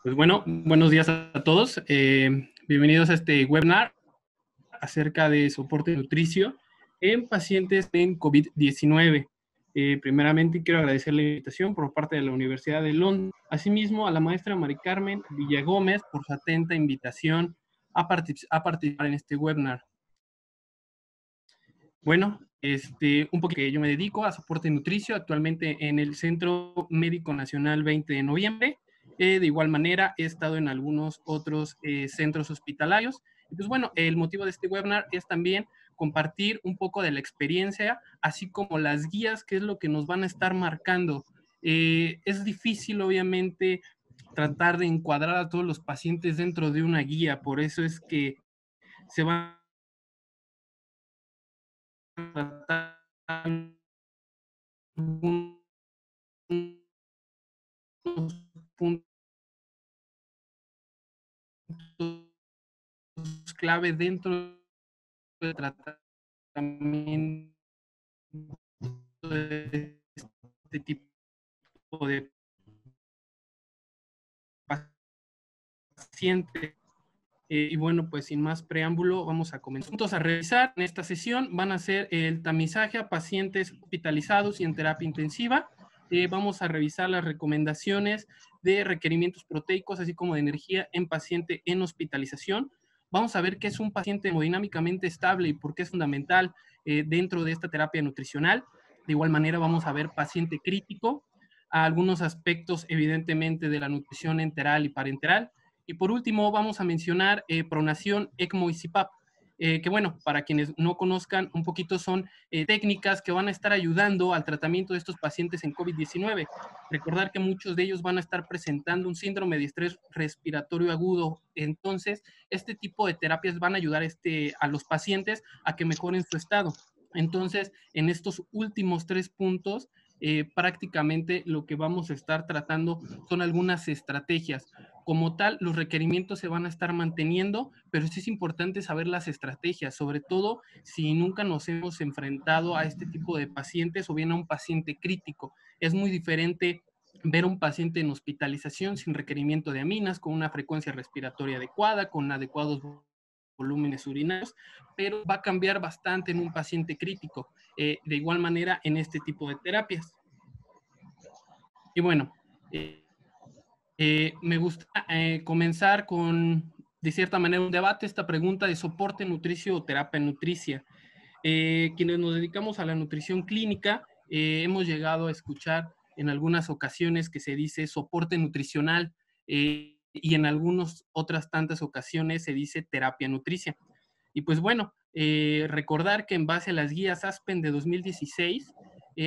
Pues bueno, buenos días a todos. Bienvenidos a este webinar acerca de soporte nutricio en pacientes en COVID-19. Primeramente, quiero agradecer la invitación por parte de la Universidad de Londres. Asimismo, a la maestra Mari Carmen Villagómez por su atenta invitación a participar en este webinar. Bueno, un poquito que yo me dedico a soporte nutricio actualmente en el Centro Médico Nacional 20 de noviembre. De igual manera, he estado en algunos otros centros hospitalarios. Y pues bueno, el motivo de este webinar es también compartir un poco de la experiencia, así como las guías, que es lo que nos van a estar marcando. Es difícil, obviamente, tratar de encuadrar a todos los pacientes dentro de una guía, por eso es que se van a tratar puntos clave dentro del tratamiento de este tipo de paciente. Y bueno, pues sin más preámbulo, vamos a comenzar. Puntos a revisar en esta sesión van a ser el tamizaje a pacientes hospitalizados y en terapia intensiva. Vamos a revisar las recomendaciones de requerimientos proteicos, así como de energía en paciente en hospitalización. Vamos a ver qué es un paciente hemodinámicamente estable y por qué es fundamental dentro de esta terapia nutricional. De igual manera, vamos a ver paciente crítico, a algunos aspectos, evidentemente, de la nutrición enteral y parenteral. Y por último, vamos a mencionar pronación, ECMO y CPAP, que bueno, para quienes no conozcan un poquito, son técnicas que van a estar ayudando al tratamiento de estos pacientes en COVID-19. Recordar que muchos de ellos van a estar presentando un síndrome de estrés respiratorio agudo. Entonces, este tipo de terapias van a ayudar a los pacientes a que mejoren su estado. Entonces, en estos últimos 3 puntos, prácticamente lo que vamos a estar tratando son algunas estrategias. Como tal, los requerimientos se van a estar manteniendo, pero sí es importante saber las estrategias, sobre todo si nunca nos hemos enfrentado a este tipo de pacientes o bien a un paciente crítico. Es muy diferente ver a un paciente en hospitalización sin requerimiento de aminas, con una frecuencia respiratoria adecuada, con adecuados volúmenes urinarios, pero va a cambiar bastante en un paciente crítico. De igual manera en este tipo de terapias. Y bueno, me gusta comenzar con, de cierta manera, un debate, esta pregunta de soporte nutricio o terapia nutricia. Quienes nos dedicamos a la nutrición clínica, hemos llegado a escuchar en algunas ocasiones que se dice soporte nutricional y en algunas otras tantas ocasiones se dice terapia nutricia. Y pues bueno, recordar que en base a las guías ASPEN de 2016,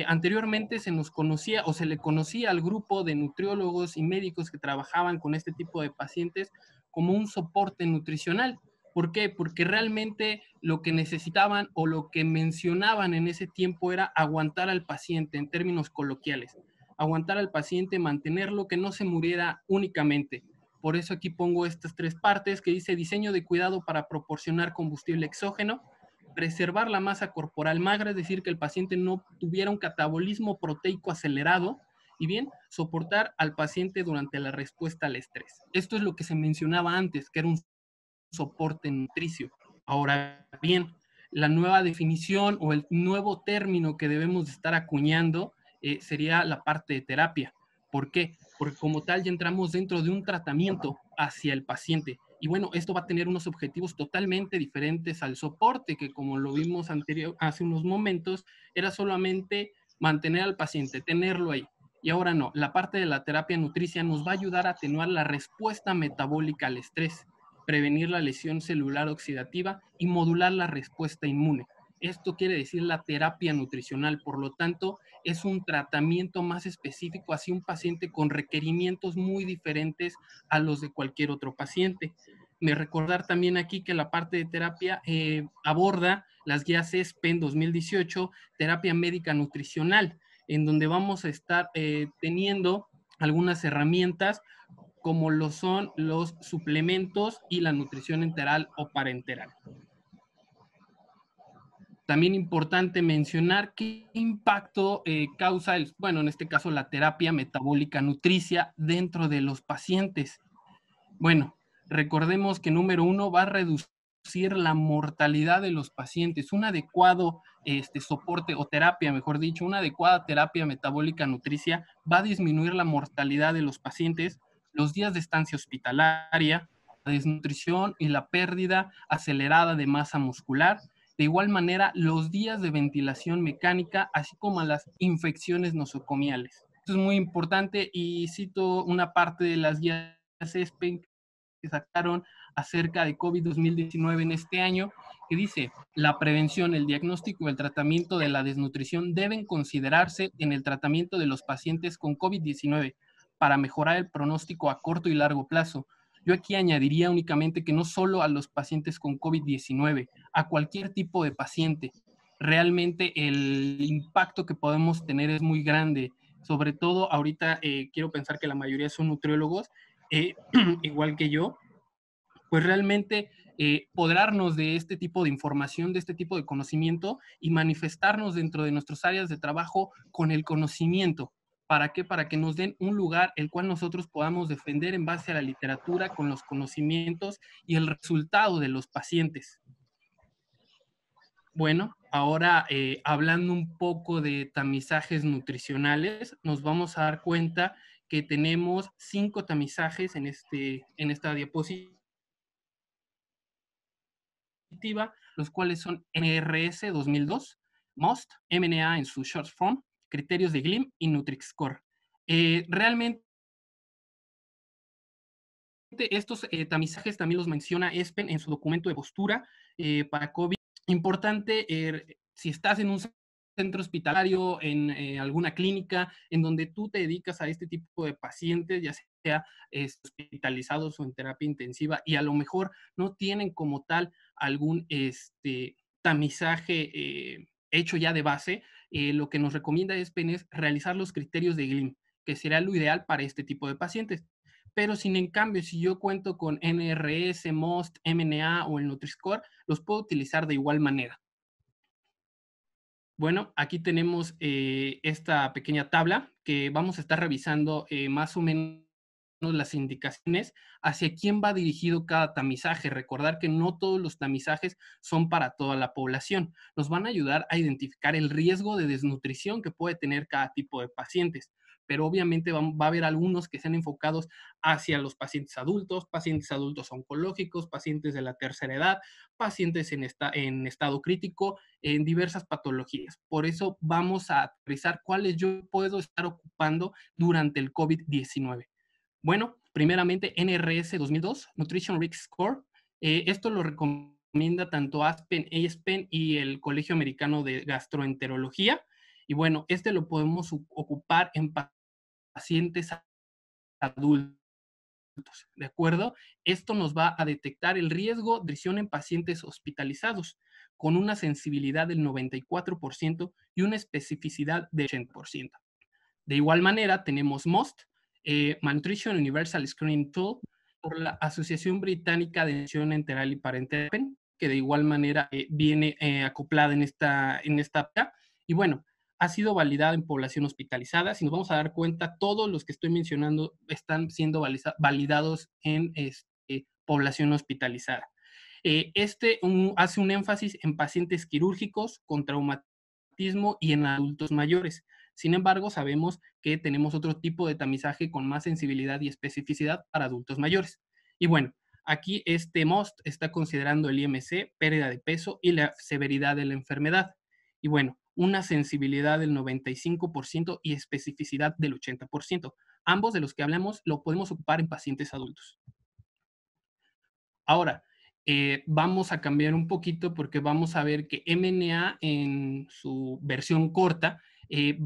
anteriormente se nos conocía o se le conocía al grupo de nutriólogos y médicos que trabajaban con este tipo de pacientes como un soporte nutricional. ¿Por qué? Porque realmente lo que necesitaban o lo que mencionaban en ese tiempo era aguantar al paciente en términos coloquiales. Aguantar al paciente, mantenerlo, que no se muriera únicamente. Por eso aquí pongo estas 3 partes que dice diseño de cuidado para proporcionar combustible exógeno, preservar la masa corporal magra, es decir, que el paciente no tuviera un catabolismo proteico acelerado, y bien, soportar al paciente durante la respuesta al estrés. Esto es lo que se mencionaba antes, que era un soporte nutricio. Ahora bien, la nueva definición o el nuevo término que debemos de estar acuñando sería la parte de terapia. ¿Por qué? Porque como tal ya entramos dentro de un tratamiento hacia el paciente. Y bueno, esto va a tener unos objetivos totalmente diferentes al soporte, que como lo vimos hace unos momentos, era solamente mantener al paciente, tenerlo ahí. Y ahora no, la parte de la terapia nutricia nos va a ayudar a atenuar la respuesta metabólica al estrés, prevenir la lesión celular oxidativa y modular la respuesta inmune. Esto quiere decir la terapia nutricional, por lo tanto, es un tratamiento más específico hacia un paciente con requerimientos muy diferentes a los de cualquier otro paciente. Me recordar también aquí que la parte de terapia aborda las guías ESPEN 2018, terapia médica nutricional, en donde vamos a estar teniendo algunas herramientas como lo son los suplementos y la nutrición enteral o parenteral. También importante mencionar qué impacto causa, bueno, en este caso la terapia metabólica nutricia dentro de los pacientes. Bueno, recordemos que número uno va a reducir la mortalidad de los pacientes. Un adecuado soporte o terapia, mejor dicho, una adecuada terapia metabólica nutricia va a disminuir la mortalidad de los pacientes, los días de estancia hospitalaria, la desnutrición y la pérdida acelerada de masa muscular. De igual manera, los días de ventilación mecánica, así como las infecciones nosocomiales. Esto es muy importante y cito una parte de las guías ESPEN que sacaron acerca de COVID 2019 en este año, que dice, la prevención, el diagnóstico y el tratamiento de la desnutrición deben considerarse en el tratamiento de los pacientes con COVID-19 para mejorar el pronóstico a corto y largo plazo. Yo aquí añadiría únicamente que no solo a los pacientes con COVID-19, a cualquier tipo de paciente. Realmente el impacto que podemos tener es muy grande. Sobre todo ahorita quiero pensar que la mayoría son nutriólogos, igual que yo, pues realmente poderarnos de este tipo de información, de este tipo de conocimiento y manifestarnos dentro de nuestras áreas de trabajo con el conocimiento. ¿Para qué? Para que nos den un lugar el cual nosotros podamos defender en base a la literatura, con los conocimientos y el resultado de los pacientes. Bueno, ahora hablando un poco de tamizajes nutricionales, nos vamos a dar cuenta que tenemos 5 tamizajes en esta diapositiva, los cuales son NRS 2002, MOST, MNA en su short form, criterios de GLIM y NutriScore. Realmente estos tamizajes también los menciona ESPEN en su documento de postura para COVID. Importante, si estás en un centro hospitalario, en alguna clínica, en donde tú te dedicas a este tipo de pacientes, ya sea hospitalizados o en terapia intensiva, y a lo mejor no tienen como tal algún tamizaje hecho ya de base, lo que nos recomienda ESPEN es realizar los criterios de GLIM, que será lo ideal para este tipo de pacientes. Pero sin en cambio, si yo cuento con NRS, MOST, MNA o el NutriScore, los puedo utilizar de igual manera. Bueno, aquí tenemos esta pequeña tabla que vamos a estar revisando más o menos las indicaciones hacia quién va dirigido cada tamizaje. Recordar que no todos los tamizajes son para toda la población. Nos van a ayudar a identificar el riesgo de desnutrición que puede tener cada tipo de pacientes. Pero obviamente va a haber algunos que sean enfocados hacia los pacientes adultos oncológicos, pacientes de la tercera edad, pacientes en estado crítico, en diversas patologías. Por eso vamos a revisar cuáles yo puedo estar ocupando durante el COVID-19. Bueno, primeramente NRS 2002, Nutrition Risk Score. Esto lo recomienda tanto ASPEN, ESPEN y el Colegio Americano de Gastroenterología. Y bueno, este lo podemos ocupar en pacientes adultos. ¿De acuerdo? Esto nos va a detectar el riesgo de nutrición en pacientes hospitalizados con una sensibilidad del 94% y una especificidad del 80%. De igual manera, tenemos MOST, Malnutrition Universal Screening Tool, por la Asociación Británica de Nutrición Enteral y Parenteral, que de igual manera viene acoplada en esta. Y bueno, ha sido validada en población hospitalizada. Si nos vamos a dar cuenta, todos los que estoy mencionando están siendo validados en población hospitalizada. Hace un énfasis en pacientes quirúrgicos con traumatismo y en adultos mayores. Sin embargo, sabemos que tenemos otro tipo de tamizaje con más sensibilidad y especificidad para adultos mayores. Y bueno, aquí este MOST está considerando el IMC, pérdida de peso y la severidad de la enfermedad. Y bueno, una sensibilidad del 95% y especificidad del 80%. Ambos de los que hablamos lo podemos ocupar en pacientes adultos. Ahora, vamos a cambiar un poquito porque vamos a ver que MNA en su versión corta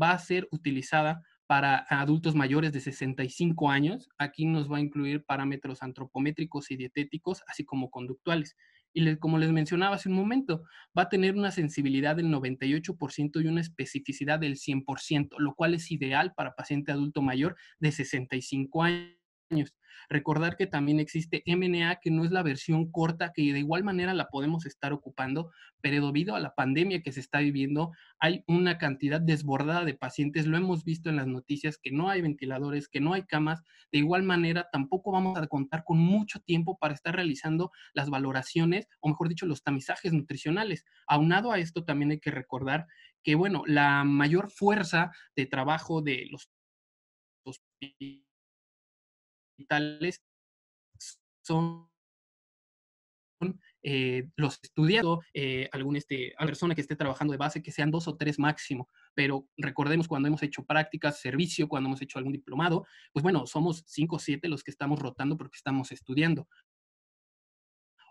va a ser utilizada para adultos mayores de 65 años. Aquí nos va a incluir parámetros antropométricos y dietéticos, así como conductuales. Y como les mencionaba hace un momento, va a tener una sensibilidad del 98% y una especificidad del 100%, lo cual es ideal para paciente adulto mayor de 65 años. años. Recordar que también existe MNA, que no es la versión corta, que de igual manera la podemos estar ocupando, pero debido a la pandemia que se está viviendo, hay una cantidad desbordada de pacientes. Lo hemos visto en las noticias, que no hay ventiladores, que no hay camas. De igual manera, tampoco vamos a contar con mucho tiempo para estar realizando las valoraciones, o mejor dicho, los tamizajes nutricionales. Aunado a esto, también hay que recordar que, bueno, la mayor fuerza de trabajo de los hospitales son los estudiados, a persona que esté trabajando de base, que sean 2 o 3 máximo, pero recordemos cuando hemos hecho prácticas, servicio, cuando hemos hecho algún diplomado, pues bueno, somos 5 o 7 los que estamos rotando porque estamos estudiando.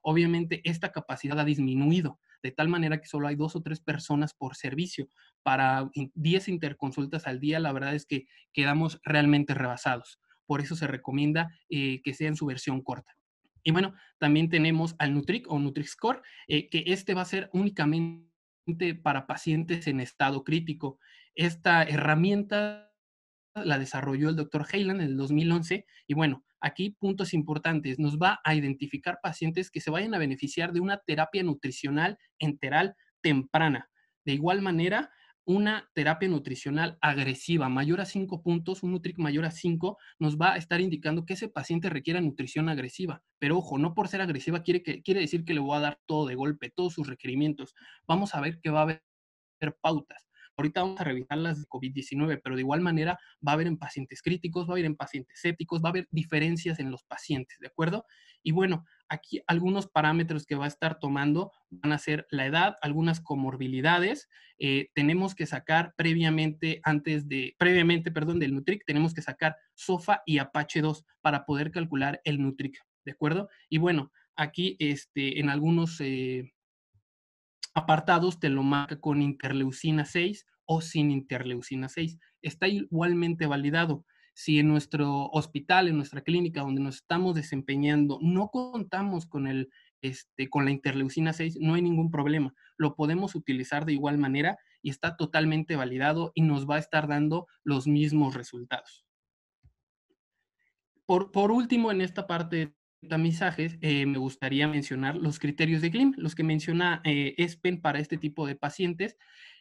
Obviamente esta capacidad ha disminuido, de tal manera que solo hay 2 o 3 personas por servicio. Para 10 interconsultas al día, la verdad es que quedamos realmente rebasados. Por eso se recomienda que sea en su versión corta. Y bueno, también tenemos al Nutric o NutrixCore, que este va a ser únicamente para pacientes en estado crítico. Esta herramienta la desarrolló el doctor Heiland en el 2011 y bueno, aquí puntos importantes, nos va a identificar pacientes que se vayan a beneficiar de una terapia nutricional enteral temprana. De igual manera, una terapia nutricional agresiva mayor a 5 puntos, un Nutric mayor a 5, nos va a estar indicando que ese paciente requiere nutrición agresiva. Pero ojo, no por ser agresiva quiere decir que le voy a dar todo de golpe, todos sus requerimientos. Vamos a ver que va a haber pautas. Ahorita vamos a revisar las de COVID-19, pero de igual manera va a haber en pacientes críticos, va a haber en pacientes sépticos, va a haber diferencias en los pacientes, ¿de acuerdo? Y bueno, aquí algunos parámetros que va a estar tomando van a ser la edad, algunas comorbilidades. Tenemos que sacar previamente, perdón, del Nutric, tenemos que sacar SOFA y Apache 2 para poder calcular el Nutric, ¿de acuerdo? Y bueno, aquí en algunos apartados te lo marca con interleucina 6 o sin interleucina 6. Está igualmente validado. Si en nuestro hospital, en nuestra clínica donde nos estamos desempeñando, no contamos con la interleucina 6, no hay ningún problema. Lo podemos utilizar de igual manera y está totalmente validado y nos va a estar dando los mismos resultados. Por último, en esta parte de tamizajes, me gustaría mencionar los criterios de Glim, los que menciona ESPEN para este tipo de pacientes,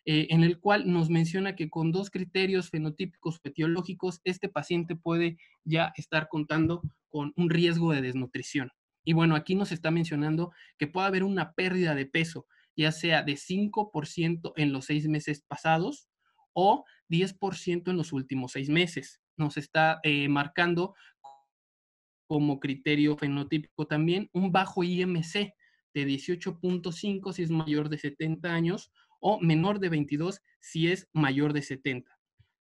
en el cual nos menciona que con 2 criterios fenotípicos o etiológicos, este paciente puede ya estar contando con un riesgo de desnutrición. Y bueno, aquí nos está mencionando que puede haber una pérdida de peso, ya sea de 5% en los 6 meses pasados o 10% en los últimos 6 meses. Nos está marcando como criterio fenotípico también un bajo IMC de 18.5 si es mayor de 70 años o menor de 22 si es mayor de 70.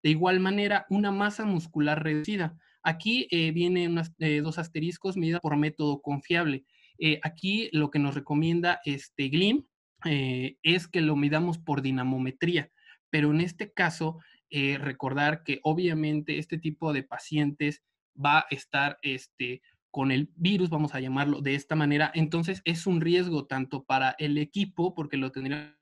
De igual manera, una masa muscular reducida. Aquí viene 2 asteriscos medida por método confiable. Aquí lo que nos recomienda GLIM es que lo midamos por dinamometría, pero en este caso, recordar que obviamente este tipo de pacientes va a estar con el virus, vamos a llamarlo de esta manera. Entonces es un riesgo tanto para el equipo, porque lo tendríamos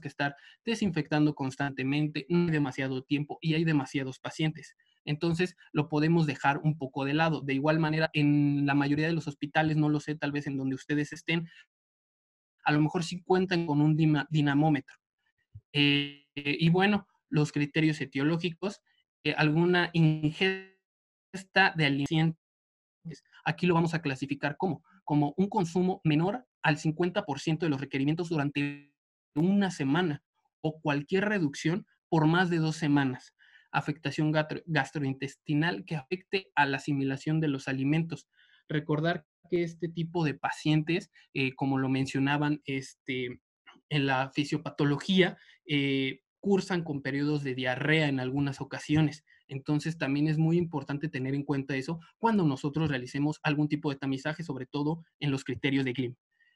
que estar desinfectando constantemente, no hay demasiado tiempo y hay demasiados pacientes. Entonces lo podemos dejar un poco de lado. De igual manera, en la mayoría de los hospitales, no lo sé, tal vez en donde ustedes estén, a lo mejor sí cuentan con un dinamómetro. Y bueno, los criterios etiológicos, alguna ingesta de alimentos. Aquí lo vamos a clasificar como un consumo menor al 50% de los requerimientos durante una semana o cualquier reducción por más de 2 semanas. Afectación gastrointestinal que afecte a la asimilación de los alimentos. Recordar que este tipo de pacientes, como lo mencionaban en la fisiopatología, cursan con periodos de diarrea en algunas ocasiones. Entonces también es muy importante tener en cuenta eso cuando nosotros realicemos algún tipo de tamizaje, sobre todo en los criterios de GLIM.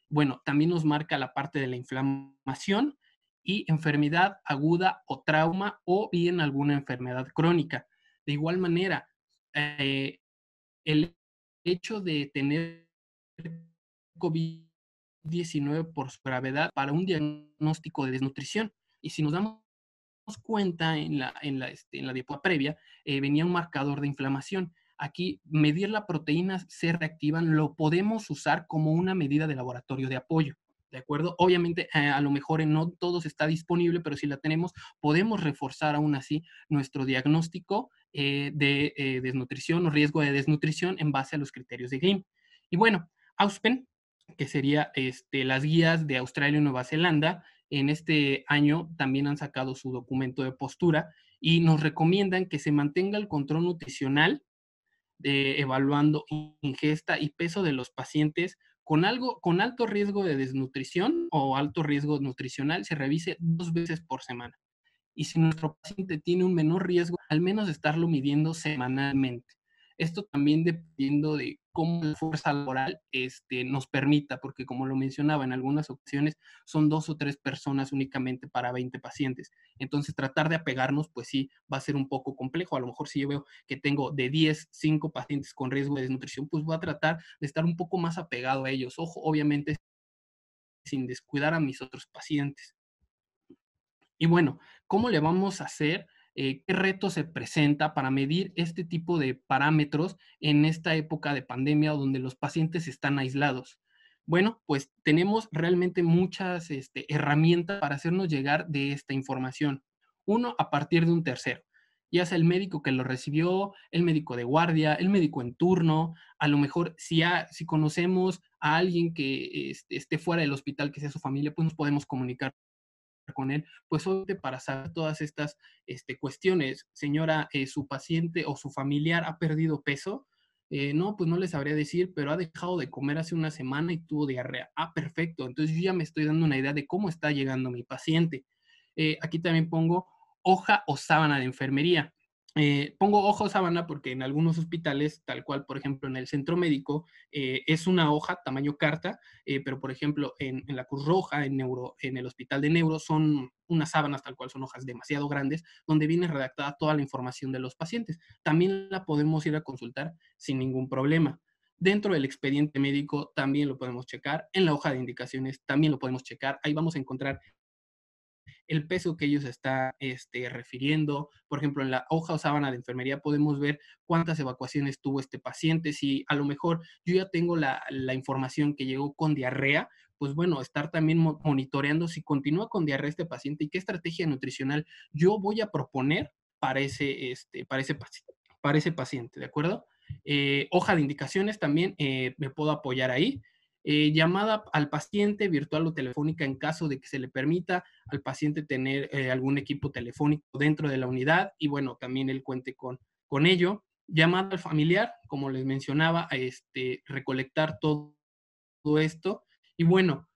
Bueno, también nos marca la parte de la inflamación y enfermedad aguda o trauma o bien alguna enfermedad crónica. De igual manera, eh, el hecho de tener COVID-19 por su gravedad para un diagnóstico de desnutrición. Y si nos damos cuenta en la diapositiva previa, venía un marcador de inflamación. Aquí, medir la proteína C reactiva lo podemos usar como una medida de laboratorio de apoyo. ¿De acuerdo? Obviamente, a lo mejor en no todos está disponible, pero si la tenemos, podemos reforzar aún así nuestro diagnóstico de desnutrición o riesgo de desnutrición en base a los criterios de GLIM. Y bueno, AUSPEN, que sería las guías de Australia y Nueva Zelanda, en este año también han sacado su documento de postura y nos recomiendan que se mantenga el control nutricional evaluando ingesta y peso de los pacientes con alto riesgo de desnutrición o alto riesgo nutricional, se revise 2 veces por semana. Y si nuestro paciente tiene un menor riesgo, al menos estarlo midiendo semanalmente. Esto también dependiendo de cómo la fuerza laboral nos permita, porque como lo mencionaba, en algunas ocasiones son 2 o 3 personas únicamente para 20 pacientes. Entonces, tratar de apegarnos, pues sí, va a ser un poco complejo. A lo mejor si yo veo que tengo de 10, 5 pacientes con riesgo de desnutrición, pues voy a tratar de estar un poco más apegado a ellos. Ojo, obviamente, sin descuidar a mis otros pacientes. Y bueno, ¿cómo le vamos a hacer? ¿Qué reto se presenta para medir este tipo de parámetros en esta época de pandemia donde los pacientes están aislados? Bueno, pues tenemos realmente muchas herramientas para hacernos llegar de esta información. Uno, a partir de un tercero, ya sea el médico que lo recibió, el médico de guardia, el médico en turno, a lo mejor si conocemos a alguien que esté fuera del hospital, que sea su familia, pues nos podemos comunicar con él, pues obviamente para saber todas estas cuestiones. Señora, su paciente o su familiar ha perdido peso. No, pues no les sabría decir, pero ha dejado de comer hace una semana y tuvo diarrea. Ah, perfecto. Entonces yo ya me estoy dando una idea de cómo está llegando mi paciente. Aquí también pongo hoja o sábana de enfermería. Pongo hoja o sábana porque en algunos hospitales, tal cual, por ejemplo, en el centro médico, es una hoja tamaño carta, pero por ejemplo, en la Cruz Roja, en el Hospital de Neuro, son unas sábanas tal cual, son hojas demasiado grandes, donde viene redactada toda la información de los pacientes. También la podemos ir a consultar sin ningún problema. Dentro del expediente médico también lo podemos checar, en la hoja de indicaciones también lo podemos checar, ahí vamos a encontrar el peso que ellos están refiriendo. Por ejemplo, en la hoja o sábana de enfermería podemos ver cuántas evacuaciones tuvo este paciente. Si a lo mejor yo ya tengo la información que llegó con diarrea, pues bueno, estar también monitoreando si continúa con diarrea este paciente y qué estrategia nutricional yo voy a proponer para ese paciente, ¿de acuerdo? Hoja de indicaciones también me puedo apoyar ahí. Llamada al paciente virtual o telefónica en caso de que se le permita al paciente tener algún equipo telefónico dentro de la unidad y bueno, también él cuente con ello. Llamada al familiar, como les mencionaba, recolectar todo esto. Y bueno,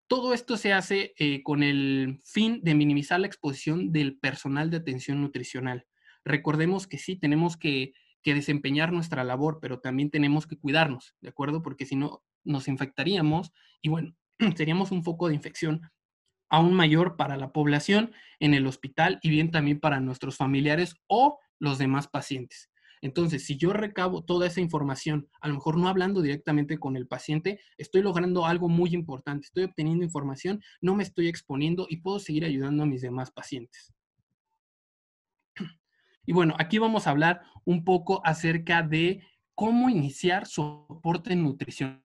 todo esto se hace con el fin de minimizar la exposición del personal de atención nutricional. Recordemos que sí, tenemos que desempeñar nuestra labor, pero también tenemos que cuidarnos, ¿de acuerdo? Porque si no, nos infectaríamos y bueno, seríamos un foco de infección aún mayor para la población en el hospital y bien también para nuestros familiares o los demás pacientes. Entonces, si yo recabo toda esa información, a lo mejor no hablando directamente con el paciente, estoy logrando algo muy importante, estoy obteniendo información, no me estoy exponiendo y puedo seguir ayudando a mis demás pacientes. Y bueno, aquí vamos a hablar un poco acerca de cómo iniciar soporte nutricional.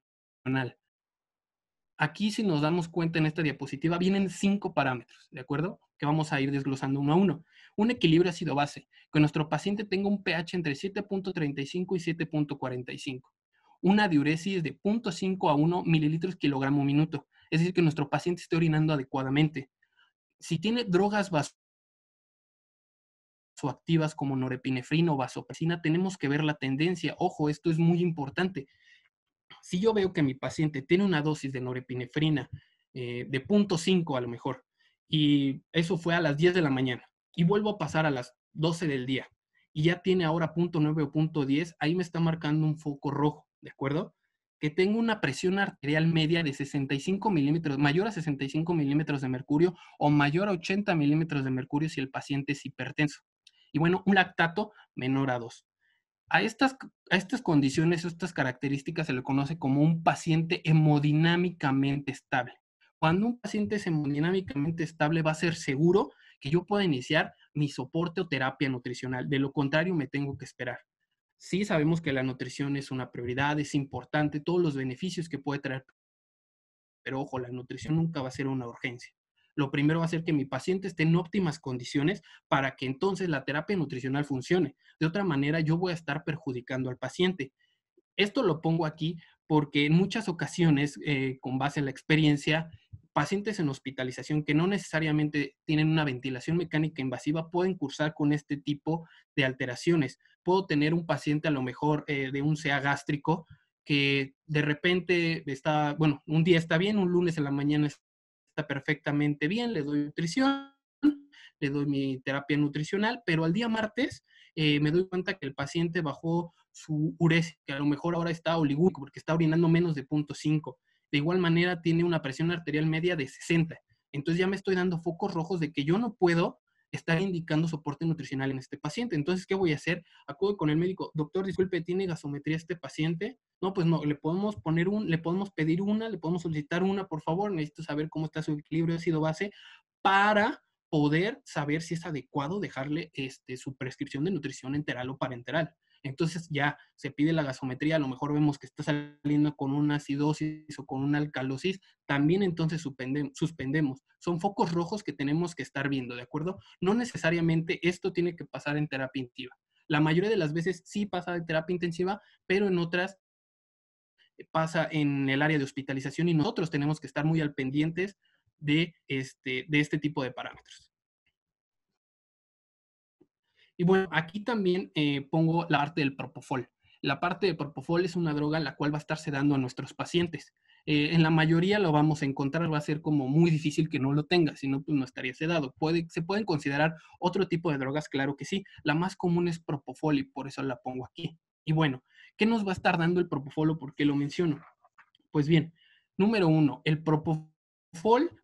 Aquí, si nos damos cuenta en esta diapositiva, vienen 5 parámetros, ¿de acuerdo? Que vamos a ir desglosando uno a uno. Un equilibrio ácido-base, que nuestro paciente tenga un pH entre 7.35 y 7.45. Una diuresis de 0.5 a 1 mililitros kilogramo minuto, es decir, que nuestro paciente esté orinando adecuadamente. Si tiene drogas vasoactivas como norepinefrina o vasopresina, tenemos que ver la tendencia. Ojo, esto es muy importante. Si yo veo que mi paciente tiene una dosis de norepinefrina de 0.5 a lo mejor, y eso fue a las 10 de la mañana, y vuelvo a pasar a las 12 del día, y ya tiene ahora 0.9 o 0.10, ahí me está marcando un foco rojo, ¿de acuerdo? Que tengo una presión arterial media de 65 milímetros, mayor a 65 milímetros de mercurio o mayor a 80 milímetros de mercurio si el paciente es hipertenso. Y bueno, un lactato menor a 2. A estas condiciones, a estas características se le conoce como un paciente hemodinámicamente estable. Cuando un paciente es hemodinámicamente estable, va a ser seguro que yo pueda iniciar mi soporte o terapia nutricional. De lo contrario, me tengo que esperar. Sí sabemos que la nutrición es una prioridad, es importante, todos los beneficios que puede traer, pero ojo, la nutrición nunca va a ser una urgencia. Lo primero va a ser que mi paciente esté en óptimas condiciones para que entonces la terapia nutricional funcione. De otra manera, yo voy a estar perjudicando al paciente. Esto lo pongo aquí porque en muchas ocasiones, con base en la experiencia, pacientes en hospitalización que no necesariamente tienen una ventilación mecánica invasiva pueden cursar con este tipo de alteraciones. Puedo tener un paciente a lo mejor de un CA gástrico que de repente está, bueno, un día está bien, un lunes en la mañana está perfectamente bien, le doy nutrición, le doy mi terapia nutricional, pero al día martes me doy cuenta que el paciente bajó su uresia, que a lo mejor ahora está oligúrico porque está orinando menos de 0.5. De igual manera tiene una presión arterial media de 60. Entonces ya me estoy dando focos rojos de que yo no puedo estar indicando soporte nutricional en este paciente. Entonces, ¿qué voy a hacer? Acudo con el médico, doctor, disculpe, ¿tiene gasometría este paciente? No, pues no, le podemos le podemos pedir una, le podemos solicitar una, por favor, necesito saber cómo está su equilibrio ácido-base para poder saber si es adecuado dejarle su prescripción de nutrición enteral o parenteral. Entonces ya se pide la gasometría, a lo mejor vemos que está saliendo con una acidosis o con una alcalosis, también entonces suspendemos. Son focos rojos que tenemos que estar viendo, ¿de acuerdo? No necesariamente esto tiene que pasar en terapia intensiva. La mayoría de las veces sí pasa en terapia intensiva, pero en otras pasa en el área de hospitalización y nosotros tenemos que estar muy al pendientes de este tipo de parámetros. Y bueno, aquí también pongo la parte del propofol. La parte de propofol es una droga la cual va a estarse dando a nuestros pacientes. En la mayoría lo vamos a encontrar, va a ser como muy difícil que no lo tenga, si no, pues no estaría sedado. Se pueden considerar otro tipo de drogas, claro que sí. La más común es propofol y por eso la pongo aquí. Y bueno, ¿qué nos va a estar dando el propofol o por qué lo menciono? Pues bien, número uno, el propofol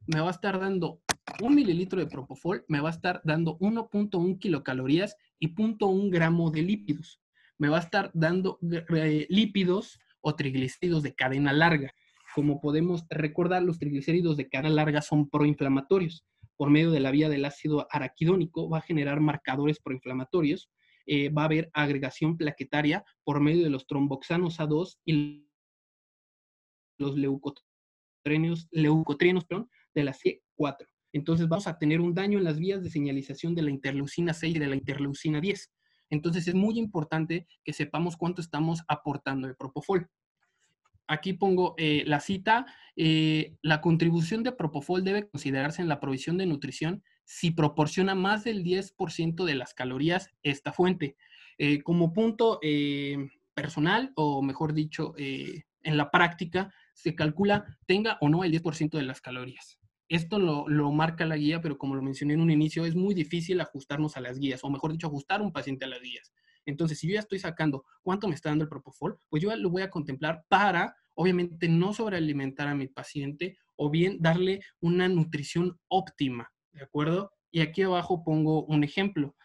me va a estar dando 1 mililitro de propofol, me va a estar dando 1.1 kilocalorías y 0.1 gramo de lípidos. Me va a estar dando lípidos o triglicéridos de cadena larga. Como podemos recordar, los triglicéridos de cadena larga son proinflamatorios. Por medio de la vía del ácido araquidónico va a generar marcadores proinflamatorios. Va a haber agregación plaquetaria por medio de los tromboxanos A2 y los leucotrienos de la C4. Entonces vamos a tener un daño en las vías de señalización de la interleucina 6 y de la interleucina 10. Entonces es muy importante que sepamos cuánto estamos aportando de propofol. Aquí pongo la cita. La contribución de propofol debe considerarse en la provisión de nutrición si proporciona más del 10% de las calorías esta fuente. Como punto personal, o mejor dicho, en la práctica, se calcula tenga o no el 10% de las calorías. Esto lo marca la guía, pero como lo mencioné en un inicio, es muy difícil ajustarnos a las guías, o mejor dicho, ajustar a un paciente a las guías. Entonces, si yo ya estoy sacando cuánto me está dando el propofol, pues yo lo voy a contemplar para, obviamente, no sobrealimentar a mi paciente o bien darle una nutrición óptima, ¿de acuerdo? Y aquí abajo pongo un ejemplo.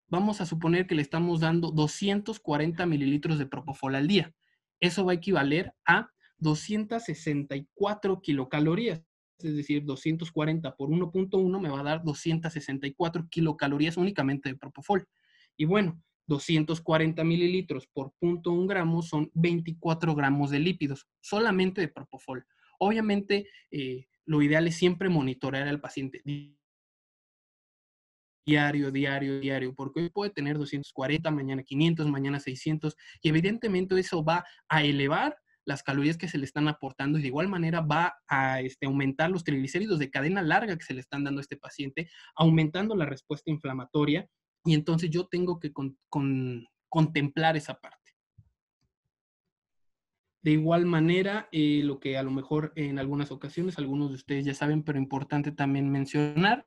Vamos a suponer que le estamos dando 240 mililitros de propofol al día. Eso va a equivaler a 264 kilocalorías. Es decir, 240 por 1.1 me va a dar 264 kilocalorías únicamente de propofol. Y bueno, 240 mililitros por 0.1 gramos son 24 gramos de lípidos, solamente de propofol. Obviamente, lo ideal es siempre monitorear al paciente diario, porque hoy puede tener 240, mañana 500, mañana 600, y evidentemente eso va a elevar las calorías que se le están aportando y de igual manera va a aumentar los triglicéridos de cadena larga que se le están dando a este paciente, aumentando la respuesta inflamatoria, y entonces yo tengo que contemplar esa parte. De igual manera, lo que a lo mejor en algunas ocasiones algunos de ustedes ya saben, pero importante también mencionar,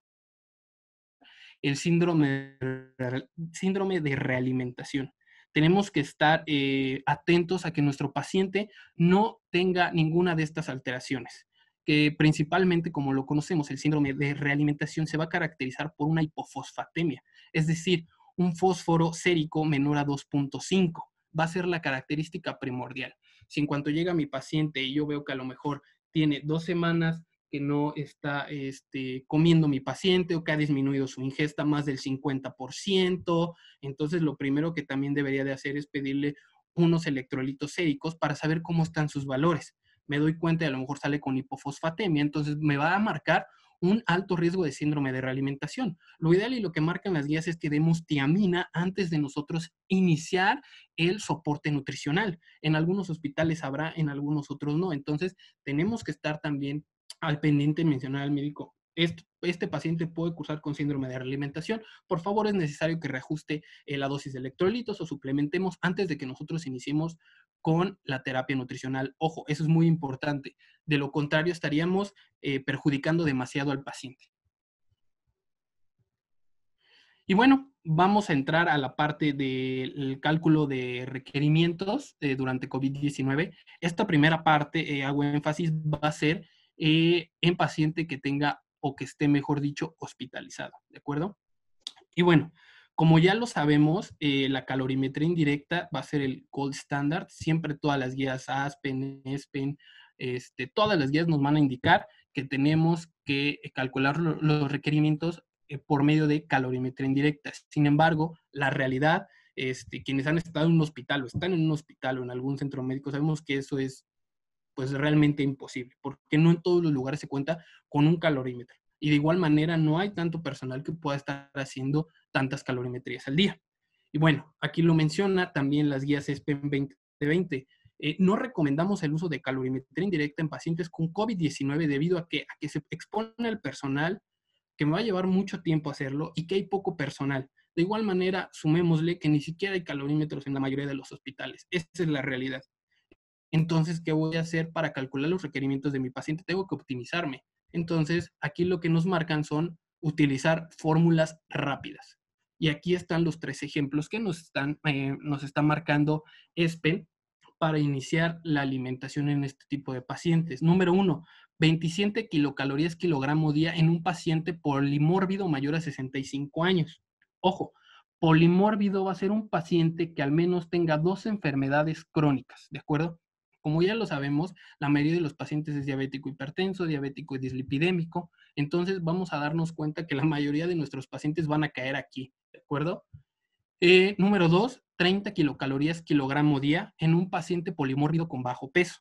el síndrome de realimentación. Tenemos que estar atentos a que nuestro paciente no tenga ninguna de estas alteraciones, que principalmente, como lo conocemos, el síndrome de realimentación se va a caracterizar por una hipofosfatemia, es decir, un fósforo sérico menor a 2.5. Va a ser la característica primordial. Si en cuanto llega mi paciente y yo veo que a lo mejor tiene 2 semanas que no está comiendo mi paciente o que ha disminuido su ingesta más del 50%. Entonces, lo primero que también debería de hacer es pedirle unos electrolitos séricos para saber cómo están sus valores. Me doy cuenta y a lo mejor sale con hipofosfatemia, entonces me va a marcar un alto riesgo de síndrome de realimentación. Lo ideal y lo que marcan las guías es que demos tiamina antes de nosotros iniciar el soporte nutricional. En algunos hospitales habrá, en algunos otros no. Entonces, tenemos que estar también al pendiente de mencionar al médico: este paciente puede cursar con síndrome de realimentación. Por favor, es necesario que reajuste la dosis de electrolitos o suplementemos antes de que nosotros iniciemos con la terapia nutricional. Ojo, eso es muy importante. De lo contrario, estaríamos perjudicando demasiado al paciente. Y bueno, vamos a entrar a la parte del cálculo de requerimientos durante COVID-19. Esta primera parte, hago énfasis, va a ser en paciente que tenga o que esté, mejor dicho, hospitalizado, ¿de acuerdo? Y bueno, como ya lo sabemos, la calorimetría indirecta va a ser el gold standard. Siempre todas las guías ASPEN, ESPEN, todas las guías nos van a indicar que tenemos que calcular los requerimientos por medio de calorimetría indirecta. Sin embargo, la realidad, quienes han estado en un hospital o están en un hospital o en algún centro médico, sabemos que eso es pues realmente imposible, porque no en todos los lugares se cuenta con un calorímetro. Y de igual manera no hay tanto personal que pueda estar haciendo tantas calorimetrías al día. Y bueno, aquí lo menciona también las guías ESPEN 2020. No recomendamos el uso de calorimetría indirecta en pacientes con COVID-19 debido a que se expone al personal, que me va a llevar mucho tiempo hacerlo y que hay poco personal. De igual manera, sumémosle que ni siquiera hay calorímetros en la mayoría de los hospitales. Esa es la realidad. Entonces, ¿qué voy a hacer para calcular los requerimientos de mi paciente? Tengo que optimizarme. Entonces, aquí lo que nos marcan son utilizar fórmulas rápidas. Y aquí están los 3 ejemplos que nos está marcando ESPEN para iniciar la alimentación en este tipo de pacientes. Número 1, 27 kilocalorías kilogramo día en un paciente polimórbido mayor a 65 años. Ojo, polimórbido va a ser un paciente que al menos tenga 2 enfermedades crónicas, ¿de acuerdo? Como ya lo sabemos, la mayoría de los pacientes es diabético hipertenso, diabético y dislipidémico. Entonces vamos a darnos cuenta que la mayoría de nuestros pacientes van a caer aquí, ¿de acuerdo? Número 2, 30 kilocalorías kilogramo día en un paciente polimórbido con bajo peso.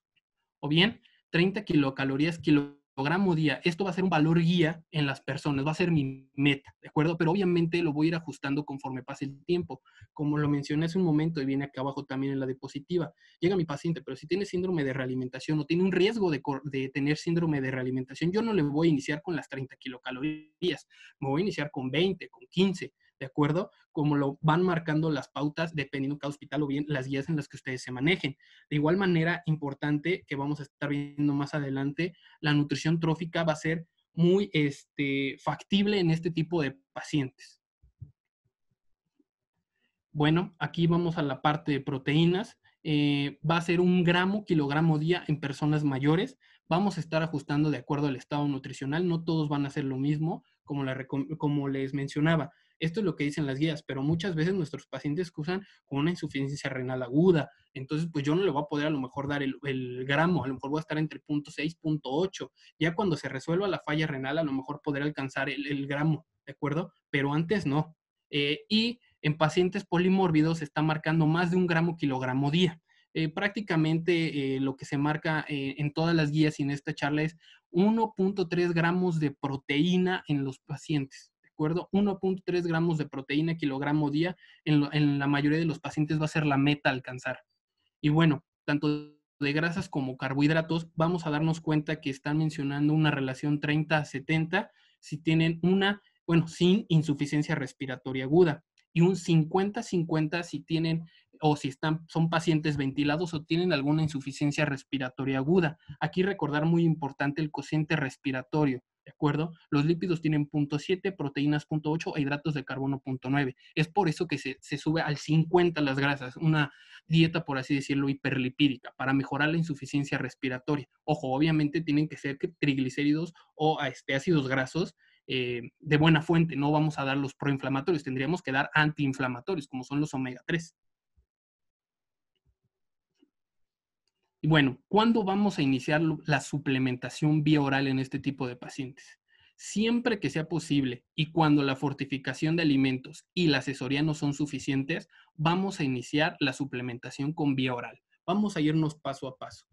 O bien, 30 kilocalorías kilogramo día. Esto va a ser un valor guía en las personas, va a ser mi meta, ¿de acuerdo? Pero obviamente lo voy a ir ajustando conforme pase el tiempo. Como lo mencioné hace un momento y viene acá abajo también en la diapositiva, llega mi paciente, pero si tiene síndrome de realimentación o tiene un riesgo de tener síndrome de realimentación, yo no le voy a iniciar con las 30 kilocalorías, me voy a iniciar con 20, con 15, ¿de acuerdo? Como lo van marcando las pautas dependiendo de cada hospital o bien las guías en las que ustedes se manejen. De igual manera, importante que vamos a estar viendo más adelante, la nutrición trófica va a ser muy factible en este tipo de pacientes. Bueno, aquí vamos a la parte de proteínas. Va a ser 1 gramo kilogramo día en personas mayores. Vamos a estar ajustando de acuerdo al estado nutricional. No todos van a hacer lo mismo, como les mencionaba. Esto es lo que dicen las guías, pero muchas veces nuestros pacientes cursan con una insuficiencia renal aguda. Entonces, pues yo no le voy a poder a lo mejor dar el gramo, a lo mejor voy a estar entre 0.6, 0.8. Ya cuando se resuelva la falla renal, a lo mejor podré alcanzar el gramo, ¿de acuerdo? Pero antes no. Y en pacientes polimórbidos se está marcando más de 1 gramo kilogramo día. Prácticamente lo que se marca en todas las guías y en esta charla es 1.3 gramos de proteína en los pacientes, ¿de acuerdo? 1.3 gramos de proteína kilogramo día en la mayoría de los pacientes va a ser la meta a alcanzar. Y bueno, tanto de grasas como carbohidratos, vamos a darnos cuenta que están mencionando una relación 30-70 si tienen sin insuficiencia respiratoria aguda, y un 50-50 si tienen o si son pacientes ventilados o tienen alguna insuficiencia respiratoria aguda. Aquí recordar muy importante el cociente respiratorio, ¿de acuerdo? Los lípidos tienen 0.7, proteínas 0.8 e hidratos de carbono 0.9. Es por eso que se sube al 50 las grasas, una dieta, por así decirlo, hiperlipídica, para mejorar la insuficiencia respiratoria. Ojo, obviamente tienen que ser triglicéridos o ácidos grasos de buena fuente. No vamos a dar los proinflamatorios, tendríamos que dar antiinflamatorios, como son los omega 3. Y bueno, ¿cuándo vamos a iniciar la suplementación vía oral en este tipo de pacientes? Siempre que sea posible y cuando la fortificación de alimentos y la asesoría no son suficientes, vamos a iniciar la suplementación con vía oral. Vamos a irnos paso a paso.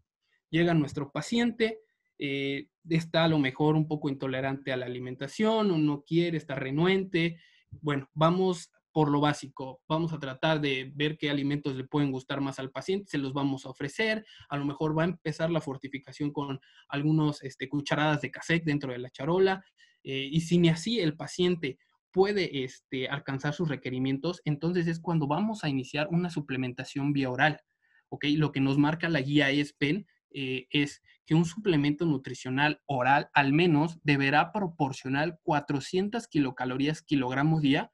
Llega nuestro paciente, está a lo mejor un poco intolerante a la alimentación o no quiere, está renuente. Bueno, vamos por lo básico. Vamos a tratar de ver qué alimentos le pueden gustar más al paciente, se los vamos a ofrecer. A lo mejor va a empezar la fortificación con algunos cucharadas de casec dentro de la charola. Y si ni así el paciente puede alcanzar sus requerimientos, entonces es cuando vamos a iniciar una suplementación vía oral. ¿Ok? Lo que nos marca la guía ESPEN es que un suplemento nutricional oral al menos deberá proporcionar 400 kilocalorías kilogramos día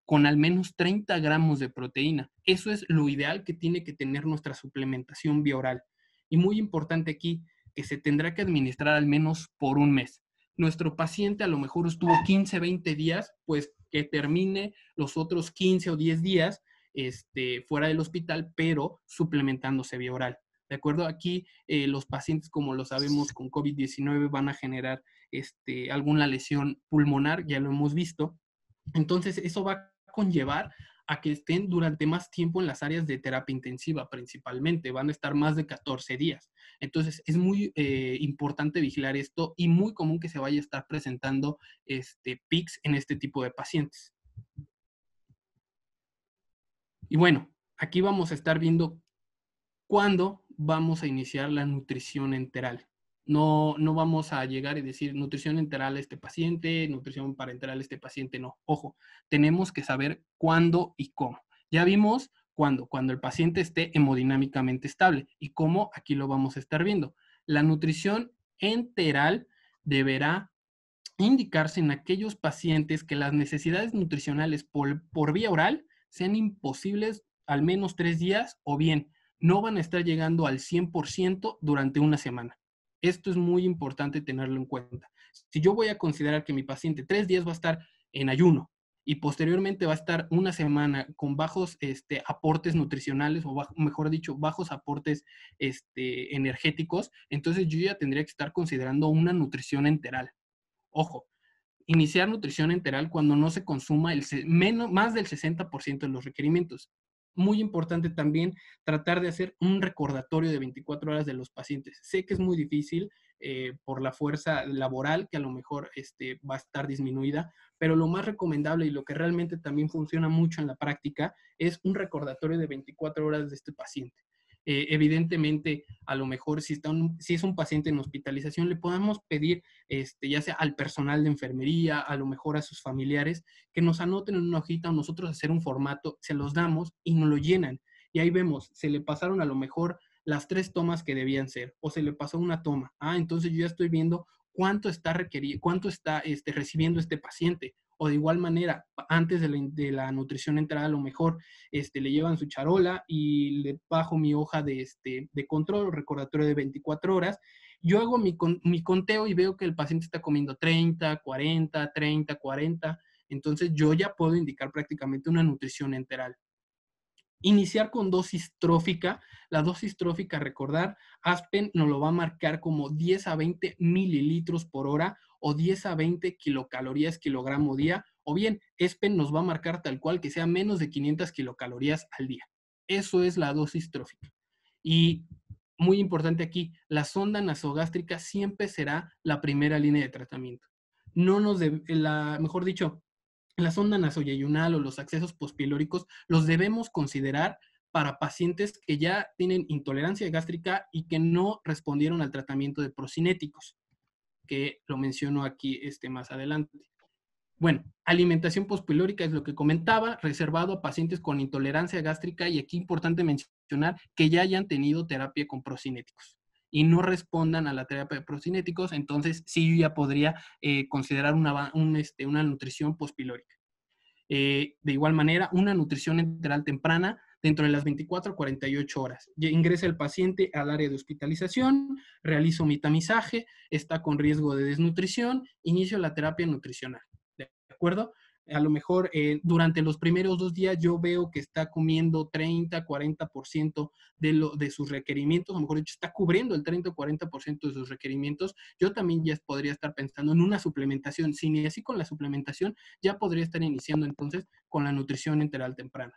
con al menos 30 gramos de proteína. Eso es lo ideal que tiene que tener nuestra suplementación vía oral. Y muy importante aquí, que se tendrá que administrar al menos por un mes. Nuestro paciente a lo mejor estuvo 15, 20 días, pues que termine los otros 15 o 10 días fuera del hospital, pero suplementándose vía oral. ¿De acuerdo? Aquí los pacientes, como lo sabemos, con COVID-19 van a generar alguna lesión pulmonar, ya lo hemos visto. Entonces, eso va a conllevar a que estén durante más tiempo en las áreas de terapia intensiva principalmente, van a estar más de 14 días. Entonces, es muy importante vigilar esto y muy común que se vaya a estar presentando PICS en este tipo de pacientes. Y bueno, aquí vamos a estar viendo cuándo vamos a iniciar la nutrición enteral. No vamos a llegar y decir nutrición enteral a este paciente, nutrición parenteral a este paciente, no. Ojo, tenemos que saber cuándo y cómo. Ya vimos cuando el paciente esté hemodinámicamente estable. ¿Y cómo? Aquí lo vamos a estar viendo. La nutrición enteral deberá indicarse en aquellos pacientes que las necesidades nutricionales por vía oral sean imposibles al menos 3 días o bien no van a estar llegando al 100% durante una semana. Esto es muy importante tenerlo en cuenta. Si yo voy a considerar que mi paciente 3 días va a estar en ayuno y posteriormente va a estar una semana con bajos aportes nutricionales o mejor dicho, bajos aportes energéticos, entonces yo ya tendría que estar considerando una nutrición enteral. Ojo, iniciar nutrición enteral cuando no se consuma más del 60% de los requerimientos. Muy importante también tratar de hacer un recordatorio de 24 horas de los pacientes. Sé que es muy difícil por la fuerza laboral que a lo mejor va a estar disminuida, pero lo más recomendable y lo que realmente también funciona mucho en la práctica es un recordatorio de 24 horas de este paciente. Evidentemente, a lo mejor si es un paciente en hospitalización, le podemos pedir ya sea al personal de enfermería, a lo mejor a sus familiares, que nos anoten en una hojita o nosotros hacer un formato, se los damos y nos lo llenan. Y ahí vemos, se le pasaron a lo mejor las 3 tomas que debían ser, o se le pasó una toma. Entonces yo ya estoy viendo cuánto está recibiendo este paciente. O de igual manera, antes de la nutrición enteral, a lo mejor le llevan su charola y le bajo mi hoja de control, recordatorio de 24 horas. Yo hago mi conteo y veo que el paciente está comiendo 30, 40, 30, 40. Entonces yo ya puedo indicar prácticamente una nutrición enteral. Iniciar con dosis trófica. La dosis trófica, recordar, Aspen nos lo va a marcar como 10 a 20 mililitros por hora o 10 a 20 kilocalorías kilogramo día, o bien Aspen nos va a marcar tal cual que sea menos de 500 kilocalorías al día. Eso es la dosis trófica. Y muy importante aquí, la sonda nasogástrica siempre será la primera línea de tratamiento. Mejor dicho, la sonda nasoyeyunal o los accesos postpilóricos los debemos considerar para pacientes que ya tienen intolerancia gástrica y que no respondieron al tratamiento de procinéticos, que lo menciono aquí más adelante. Bueno, alimentación postpilórica es lo que comentaba, reservado a pacientes con intolerancia gástrica, y aquí importante mencionar que ya hayan tenido terapia con procinéticos y no respondan a la terapia de procinéticos, entonces sí yo ya podría considerar una nutrición postpilórica. De igual manera, una nutrición enteral temprana dentro de las 24 a 48 horas. Ingresa el paciente al área de hospitalización, realizo mi tamizaje, está con riesgo de desnutrición, inicio la terapia nutricional. ¿De acuerdo? A lo mejor durante los primeros 2 días yo veo que está comiendo 30, 40% de sus requerimientos, o mejor dicho, está cubriendo el 30 o 40% de sus requerimientos. Yo también ya podría estar pensando en una suplementación. Si ni así con la suplementación, ya podría estar iniciando entonces con la nutrición enteral temprana.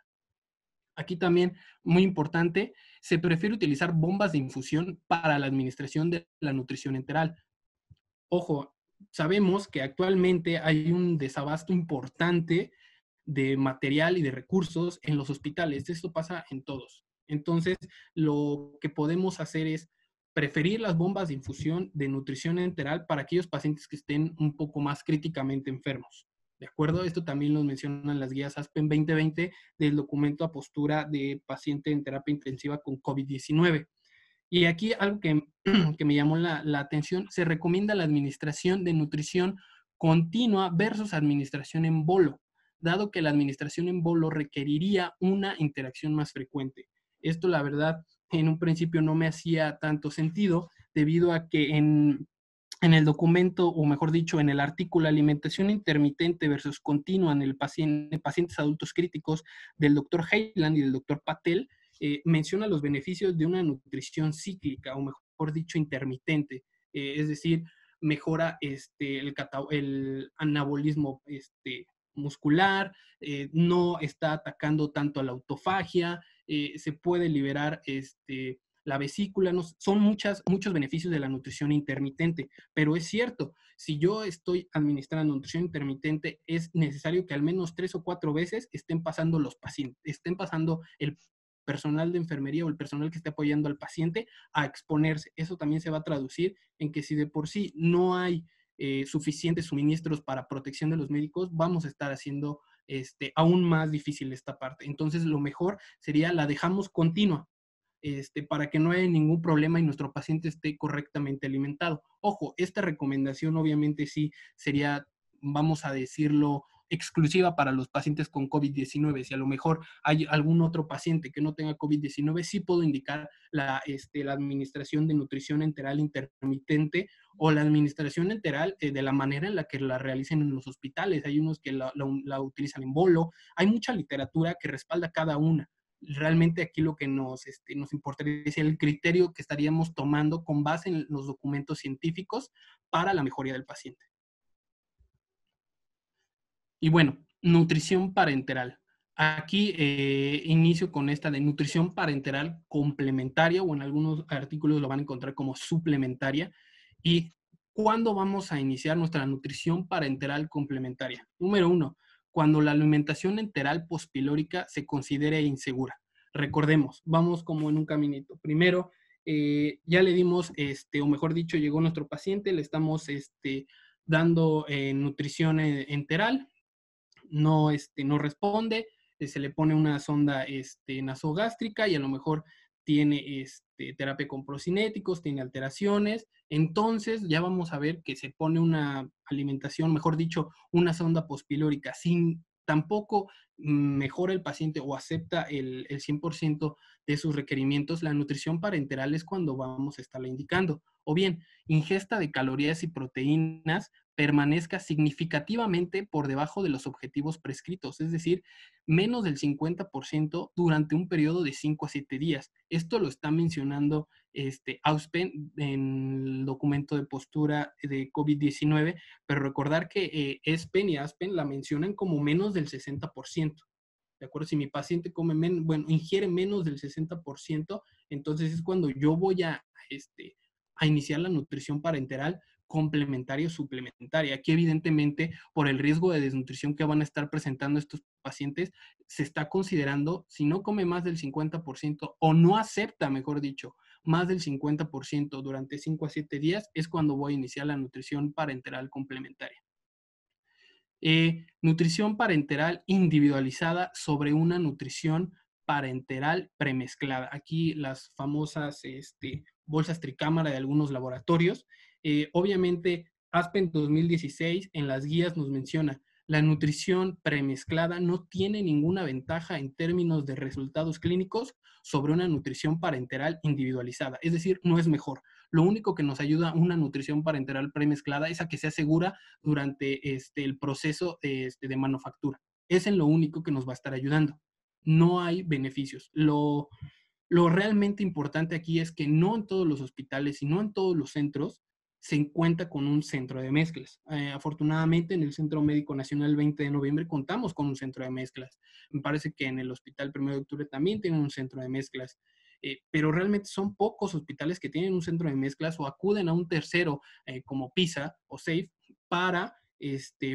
Aquí también, muy importante, se prefiere utilizar bombas de infusión para la administración de la nutrición enteral. Ojo, sabemos que actualmente hay un desabasto importante de material y de recursos en los hospitales. Esto pasa en todos. Entonces, lo que podemos hacer es preferir las bombas de infusión de nutrición enteral para aquellos pacientes que estén un poco más críticamente enfermos. ¿De acuerdo? Esto también lo mencionan las guías ASPEN 2020 del documento a postura de paciente en terapia intensiva con COVID-19. Y aquí algo que me llamó la atención, se recomienda la administración de nutrición continua versus administración en bolo, dado que la administración en bolo requeriría una interacción más frecuente. Esto, la verdad, en un principio no me hacía tanto sentido, debido a que en el documento, o mejor dicho, en el artículo Alimentación intermitente versus continua en pacientes adultos críticos del doctor Heiland y del doctor Patel, menciona los beneficios de una nutrición cíclica, o mejor dicho, intermitente. Es decir, mejora el anabolismo muscular, no está atacando tanto a la autofagia, se puede liberar la vesícula, no, son muchos beneficios de la nutrición intermitente, pero es cierto, si yo estoy administrando nutrición intermitente, es necesario que al menos 3 o 4 veces estén pasando los pacientes, estén pasando el personal de enfermería o el personal que esté apoyando al paciente a exponerse. Eso también se va a traducir en que si de por sí no hay suficientes suministros para protección de los médicos, vamos a estar haciendo aún más difícil esta parte. Entonces, lo mejor sería la dejamos continua, para que no haya ningún problema y nuestro paciente esté correctamente alimentado. Ojo, esta recomendación obviamente sí sería, vamos a decirlo, exclusiva para los pacientes con COVID-19. Si a lo mejor hay algún otro paciente que no tenga COVID-19, sí puedo indicar la administración de nutrición enteral intermitente o la administración enteral de la manera en la que la realicen en los hospitales. Hay unos que la utilizan en bolo. Hay mucha literatura que respalda cada una. Realmente aquí lo que nos importa es el criterio que estaríamos tomando con base en los documentos científicos para la mejoría del paciente. Y bueno, nutrición parenteral. Aquí inicio con esta de nutrición parenteral complementaria, o en algunos artículos lo van a encontrar como suplementaria. ¿Y cuándo vamos a iniciar nuestra nutrición parenteral complementaria? Número 1, cuando la alimentación enteral pospilórica se considere insegura. Recordemos, vamos como en un caminito. Primero, ya le dimos, o mejor dicho, llegó nuestro paciente, le estamos dando nutrición enteral, no responde, se le pone una sonda nasogástrica y a lo mejor tiene terapia con procinéticos, tiene alteraciones. Entonces ya vamos a ver que se pone una alimentación, mejor dicho, una sonda pospilórica sin tampoco mejora el paciente o acepta el 100% de sus requerimientos. La nutrición parenteral es cuando vamos a estarla indicando. O bien, ingesta de calorías y proteínas permanezca significativamente por debajo de los objetivos prescritos, es decir, menos del 50% durante un periodo de 5 a 7 días. Esto lo está mencionando ASPEN en el documento de postura de COVID-19, pero recordar que ESPEN y ASPEN la mencionan como menos del 60%. ¿De acuerdo? Si mi paciente ingiere menos del 60%, entonces es cuando yo voy a iniciar la nutrición parenteral complementaria o suplementaria. Aquí evidentemente por el riesgo de desnutrición que van a estar presentando estos pacientes, se está considerando, si no come más del 50% o no acepta, mejor dicho, más del 50% durante 5 a 7 días, es cuando voy a iniciar la nutrición parenteral complementaria. Nutrición parenteral individualizada sobre una nutrición parenteral premezclada. Aquí las famosas bolsas tricámara de algunos laboratorios. Obviamente, ASPEN 2016 en las guías nos menciona, la nutrición premezclada no tiene ninguna ventaja en términos de resultados clínicos sobre una nutrición parenteral individualizada. Es decir, no es mejor. Lo único que nos ayuda una nutrición parenteral premezclada es a que sea segura durante el proceso de manufactura. Es en lo único que nos va a estar ayudando. No hay beneficios. Lo realmente importante aquí es que no en todos los hospitales y no en todos los centros se cuenta con un centro de mezclas. Afortunadamente, en el Centro Médico Nacional 20 de noviembre contamos con un centro de mezclas. Me parece que en el Hospital 1 de Octubre también tienen un centro de mezclas. Pero realmente son pocos hospitales que tienen un centro de mezclas o acuden a un tercero como PISA o SAFE para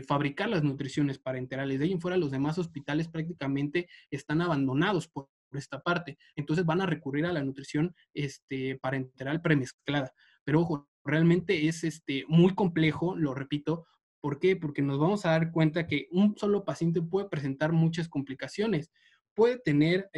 fabricar las nutriciones parenterales. De ahí en fuera, los demás hospitales prácticamente están abandonados por esta parte. Entonces van a recurrir a la nutrición parenteral premezclada. Pero ojo, realmente es muy complejo, lo repito. ¿Por qué? Porque nos vamos a dar cuenta que un solo paciente puede presentar muchas complicaciones. Puede tener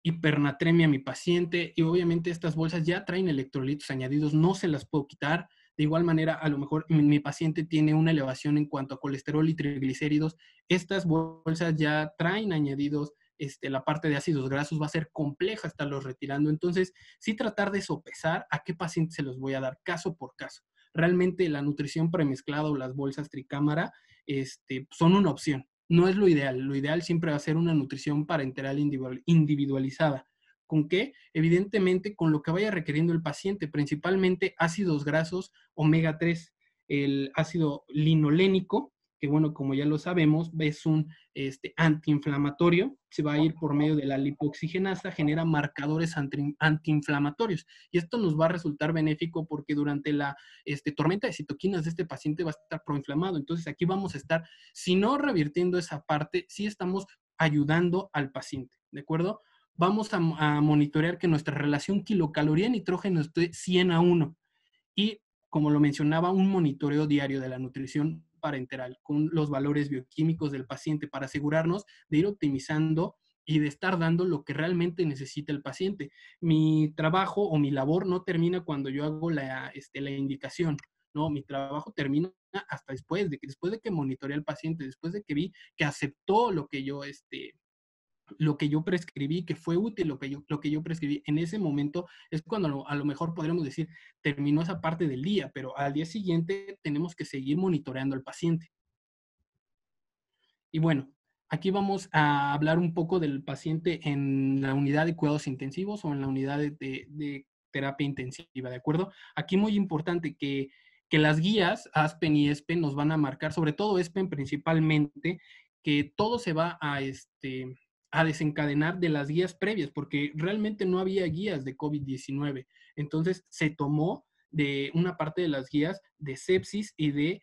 hipernatremia mi paciente y obviamente estas bolsas ya traen electrolitos añadidos, no se las puedo quitar. De igual manera, a lo mejor mi paciente tiene una elevación en cuanto a colesterol y triglicéridos. Estas bolsas ya traen añadidos la parte de ácidos grasos, va a ser compleja estarlos retirando. Entonces, sí tratar de sopesar a qué paciente se los voy a dar caso por caso. Realmente la nutrición premezclada o las bolsas tricámara son una opción. No es lo ideal. Lo ideal siempre va a ser una nutrición parenteral individualizada. ¿Con qué? Evidentemente con lo que vaya requiriendo el paciente, principalmente ácidos grasos omega 3, el ácido linolénico, que bueno, como ya lo sabemos, es un antiinflamatorio, se va a ir por medio de la lipoxigenasa, genera marcadores antiinflamatorios. Y esto nos va a resultar benéfico porque durante la tormenta de citoquinas de este paciente va a estar proinflamado. Entonces aquí vamos a estar, si no revirtiendo esa parte, sí estamos ayudando al paciente, ¿de acuerdo? Vamos a monitorear que nuestra relación kilocaloría-nitrógeno esté 100:1 y, como lo mencionaba, un monitoreo diario de la nutrición parenteral con los valores bioquímicos del paciente para asegurarnos de ir optimizando y de estar dando lo que realmente necesita el paciente. Mi trabajo o mi labor no termina cuando yo hago la indicación, no, mi trabajo termina hasta después de que monitoreé al paciente, después de que vi que aceptó lo que yo prescribí, que fue útil lo que yo prescribí. En ese momento es cuando a lo mejor podremos decir, terminó esa parte del día, pero al día siguiente tenemos que seguir monitoreando al paciente. Y bueno, aquí vamos a hablar un poco del paciente en la unidad de cuidados intensivos o en la unidad de terapia intensiva, ¿de acuerdo? Aquí muy importante que las guías ASPEN y ESPEN nos van a marcar, sobre todo ESPEN principalmente, que todo se va a desencadenar de las guías previas, porque realmente no había guías de COVID-19. Entonces se tomó de una parte de las guías de sepsis y de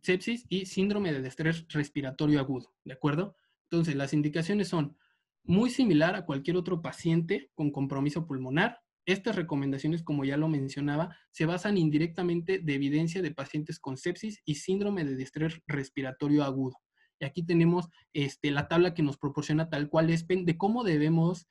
sepsis y síndrome de estrés respiratorio agudo, ¿de acuerdo? Entonces, las indicaciones son muy similar a cualquier otro paciente con compromiso pulmonar. Estas recomendaciones, como ya lo mencionaba, se basan indirectamente de evidencia de pacientes con sepsis y síndrome de estrés respiratorio agudo. Y aquí tenemos la tabla que nos proporciona tal cual es de cómo debemos,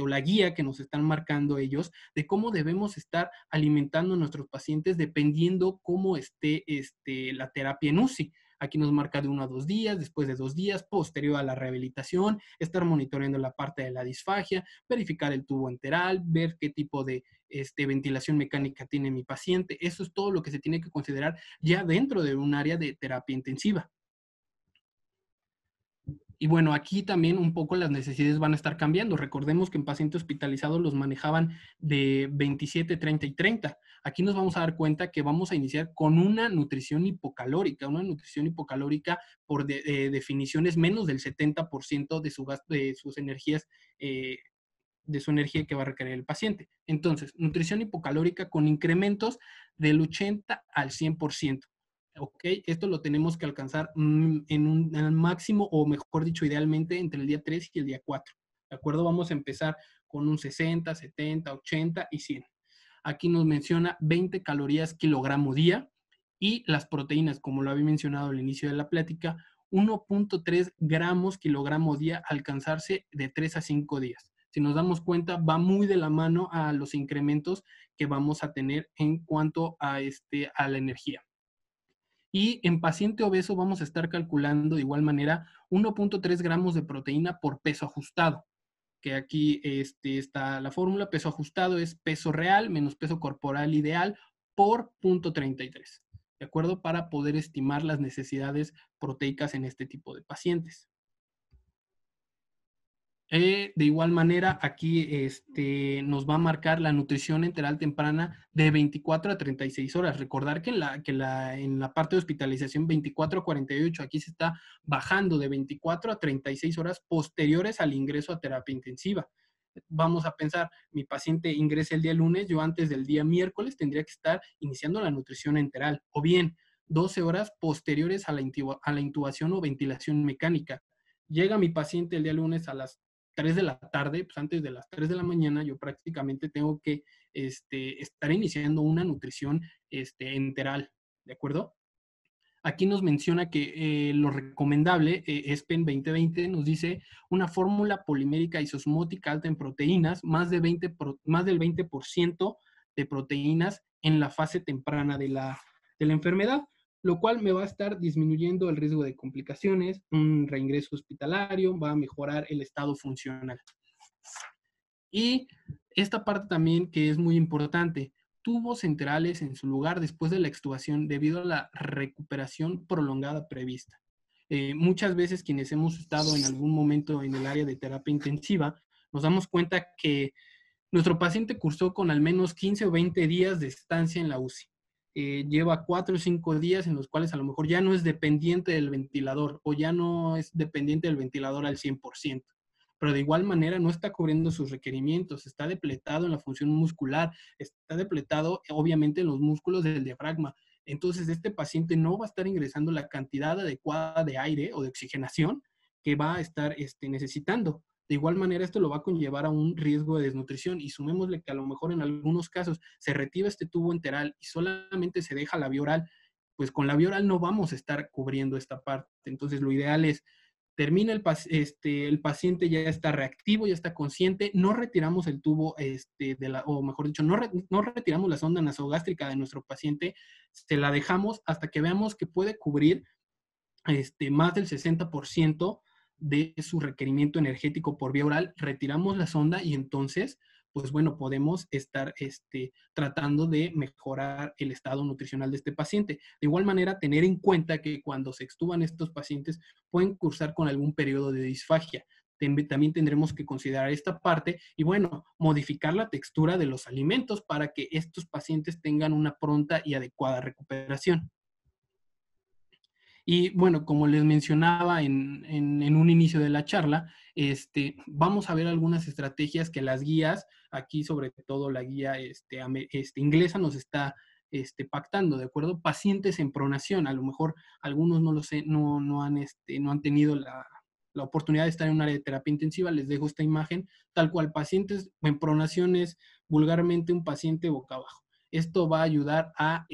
o la guía que nos están marcando ellos, de cómo debemos estar alimentando a nuestros pacientes dependiendo cómo esté la terapia en UCI. Aquí nos marca de 1 a 2 días, después de 2 días, posterior a la rehabilitación, estar monitoreando la parte de la disfagia, verificar el tubo enteral, ver qué tipo de ventilación mecánica tiene mi paciente. Eso es todo lo que se tiene que considerar ya dentro de un área de terapia intensiva. Y bueno, aquí también un poco las necesidades van a estar cambiando. Recordemos que en pacientes hospitalizados los manejaban de 27, 30 y 30. Aquí nos vamos a dar cuenta que vamos a iniciar con una nutrición hipocalórica por definiciones menos del 70% de de sus energías, de su energía que va a requerir el paciente. Entonces, nutrición hipocalórica con incrementos del 80 al 100%. ¿Ok? Esto lo tenemos que alcanzar en un máximo, o mejor dicho, idealmente entre el día 3 y el día 4. ¿De acuerdo? Vamos a empezar con un 60, 70, 80 y 100. Aquí nos menciona 20 calorías kilogramo día y las proteínas, como lo había mencionado al inicio de la plática, 1.3 gramos kilogramo día alcanzarse de 3 a 5 días. Si nos damos cuenta, va muy de la mano a los incrementos que vamos a tener en cuanto a la energía. Y en paciente obeso vamos a estar calculando de igual manera 1.3 gramos de proteína por peso ajustado. que aquí está la fórmula. Peso ajustado es peso real menos peso corporal ideal por 0.33, ¿de acuerdo? Para poder estimar las necesidades proteicas en este tipo de pacientes. De igual manera, aquí nos va a marcar la nutrición enteral temprana de 24 a 36 horas. Recordar que en la parte de hospitalización 24 a 48, aquí se está bajando de 24 a 36 horas posteriores al ingreso a terapia intensiva. Vamos a pensar, mi paciente ingresa el día lunes, yo antes del día miércoles tendría que estar iniciando la nutrición enteral, o bien 12 horas posteriores a la intubación o ventilación mecánica. Llega mi paciente el día lunes a las 3 de la tarde, pues antes de las 3 de la mañana, yo prácticamente tengo que estar iniciando una nutrición enteral, ¿de acuerdo? Aquí nos menciona que lo recomendable, ESPEN 2020 nos dice una fórmula polimérica isosmótica alta en proteínas, más del 20% de proteínas en la fase temprana de la enfermedad, lo cual me va a estar disminuyendo el riesgo de complicaciones, un reingreso hospitalario, va a mejorar el estado funcional. Y esta parte también que es muy importante, tubos enterales en su lugar después de la extubación debido a la recuperación prolongada prevista. Muchas veces quienes hemos estado en algún momento en el área de terapia intensiva, nos damos cuenta que nuestro paciente cursó con al menos 15 o 20 días de estancia en la UCI. Lleva 4 o 5 días en los cuales a lo mejor ya no es dependiente del ventilador o ya no es dependiente del ventilador al 100%, pero de igual manera no está cubriendo sus requerimientos, está depletado en la función muscular, está depletado obviamente en los músculos del diafragma. Entonces este paciente no va a estar ingresando la cantidad adecuada de aire o de oxigenación que va a estar necesitando. De igual manera, esto lo va a conllevar a un riesgo de desnutrición y sumémosle que a lo mejor en algunos casos se retira este tubo enteral y solamente se deja la vía oral, pues con la vía oral no vamos a estar cubriendo esta parte. Entonces, lo ideal es termina el paciente ya está reactivo, ya está consciente, no retiramos el tubo, o mejor dicho, no retiramos la sonda nasogástrica de nuestro paciente, se la dejamos hasta que veamos que puede cubrir más del 60% de su requerimiento energético por vía oral, retiramos la sonda y entonces, pues bueno, podemos estar tratando de mejorar el estado nutricional de este paciente. De igual manera, tener en cuenta que cuando se extuban estos pacientes pueden cursar con algún periodo de disfagia. También tendremos que considerar esta parte y, bueno, modificar la textura de los alimentos para que estos pacientes tengan una pronta y adecuada recuperación. Y bueno, como les mencionaba en un inicio de la charla, vamos a ver algunas estrategias que las guías, aquí sobre todo la guía inglesa nos está pactando, ¿de acuerdo? Pacientes en pronación, a lo mejor algunos no lo sé, no han tenido la oportunidad de estar en un área de terapia intensiva, les dejo esta imagen, tal cual, pacientes en pronación es vulgarmente un paciente boca abajo. Esto va a ayudar a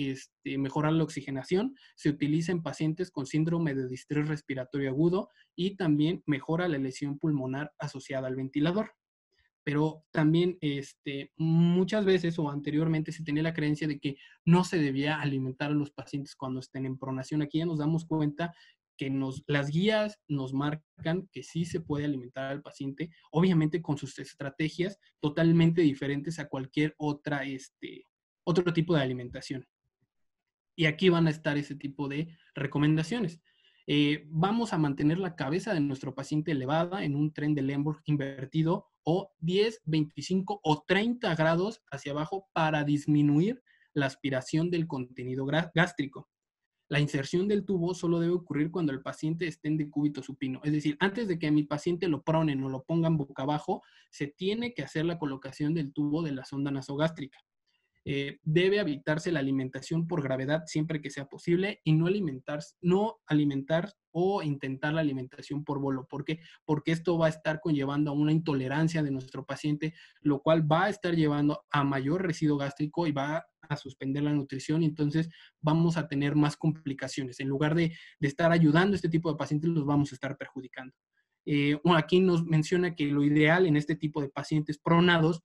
mejorar la oxigenación. Se utiliza en pacientes con síndrome de distrés respiratorio agudo y también mejora la lesión pulmonar asociada al ventilador. Pero también muchas veces o anteriormente se tenía la creencia de que no se debía alimentar a los pacientes cuando estén en pronación. Aquí ya nos damos cuenta que las guías nos marcan que sí se puede alimentar al paciente, obviamente con sus estrategias totalmente diferentes a cualquier otro tipo de alimentación. Y aquí van a estar ese tipo de recomendaciones. Vamos a mantener la cabeza de nuestro paciente elevada en un tren de Lemberg invertido o 10, 25 o 30 grados hacia abajo para disminuir la aspiración del contenido gástrico. La inserción del tubo solo debe ocurrir cuando el paciente esté en decúbito supino. Es decir, antes de que a mi paciente lo pronen o lo pongan boca abajo, se tiene que hacer la colocación del tubo de la sonda nasogástrica. Debe evitarse la alimentación por gravedad siempre que sea posible y no alimentar o intentar la alimentación por bolo. ¿Por qué? Porque esto va a estar conllevando a una intolerancia de nuestro paciente, lo cual va a estar llevando a mayor residuo gástrico y va a suspender la nutrición y entonces vamos a tener más complicaciones. En lugar de estar ayudando a este tipo de pacientes, los vamos a estar perjudicando. Bueno, aquí nos menciona que lo ideal en este tipo de pacientes pronados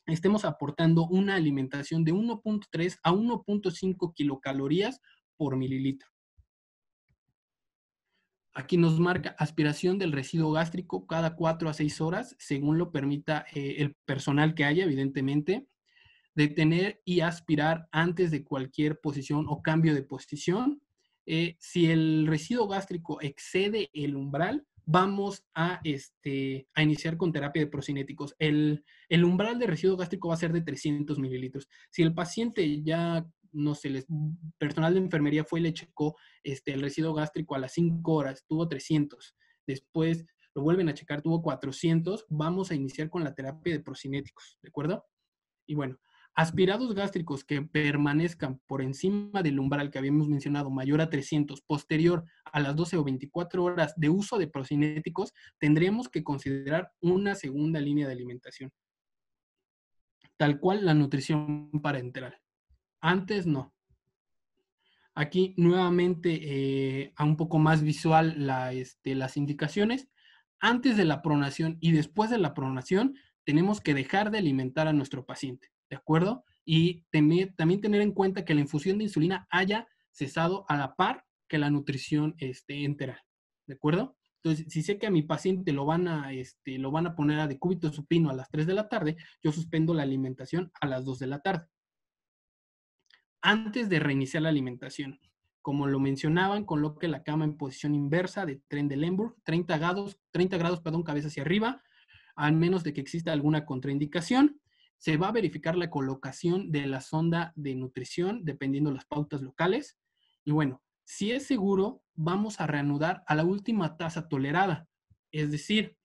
estemos aportando una alimentación de 1.3 a 1.5 kilocalorías por mililitro. Aquí nos marca aspiración del residuo gástrico cada 4 a 6 horas, según lo permita el personal que haya, evidentemente. Detener y aspirar antes de cualquier posición o cambio de posición. Si el residuo gástrico excede el umbral, vamos a iniciar con terapia de procinéticos. El umbral de residuo gástrico va a ser de 300 mililitros. Si el paciente ya, no sé, personal de enfermería fue y le checó el residuo gástrico a las 5 horas, tuvo 300. Después lo vuelven a checar, tuvo 400, vamos a iniciar con la terapia de procinéticos, ¿de acuerdo? Y bueno, aspirados gástricos que permanezcan por encima del umbral que habíamos mencionado, mayor a 300, posterior a las 12 o 24 horas de uso de procinéticos, tendríamos que considerar una segunda línea de alimentación, tal cual la nutrición parenteral. Antes no. Aquí nuevamente a un poco más visual las indicaciones. Antes de la pronación y después de la pronación, tenemos que dejar de alimentar a nuestro paciente, ¿de acuerdo? Y también tener en cuenta que la infusión de insulina haya cesado a la par que la nutrición enteral, ¿de acuerdo? Entonces, si sé que a mi paciente lo van a poner a decúbito supino a las 3 de la tarde, yo suspendo la alimentación a las 2 de la tarde. Antes de reiniciar la alimentación, como lo mencionaban, coloque la cama en posición inversa de tren de Lemberg, 30 grados, cabeza hacia arriba, al menos de que exista alguna contraindicación. Se va a verificar la colocación de la sonda de nutrición, dependiendo las pautas locales. Y bueno, si es seguro, vamos a reanudar a la última tasa tolerada. Es decir,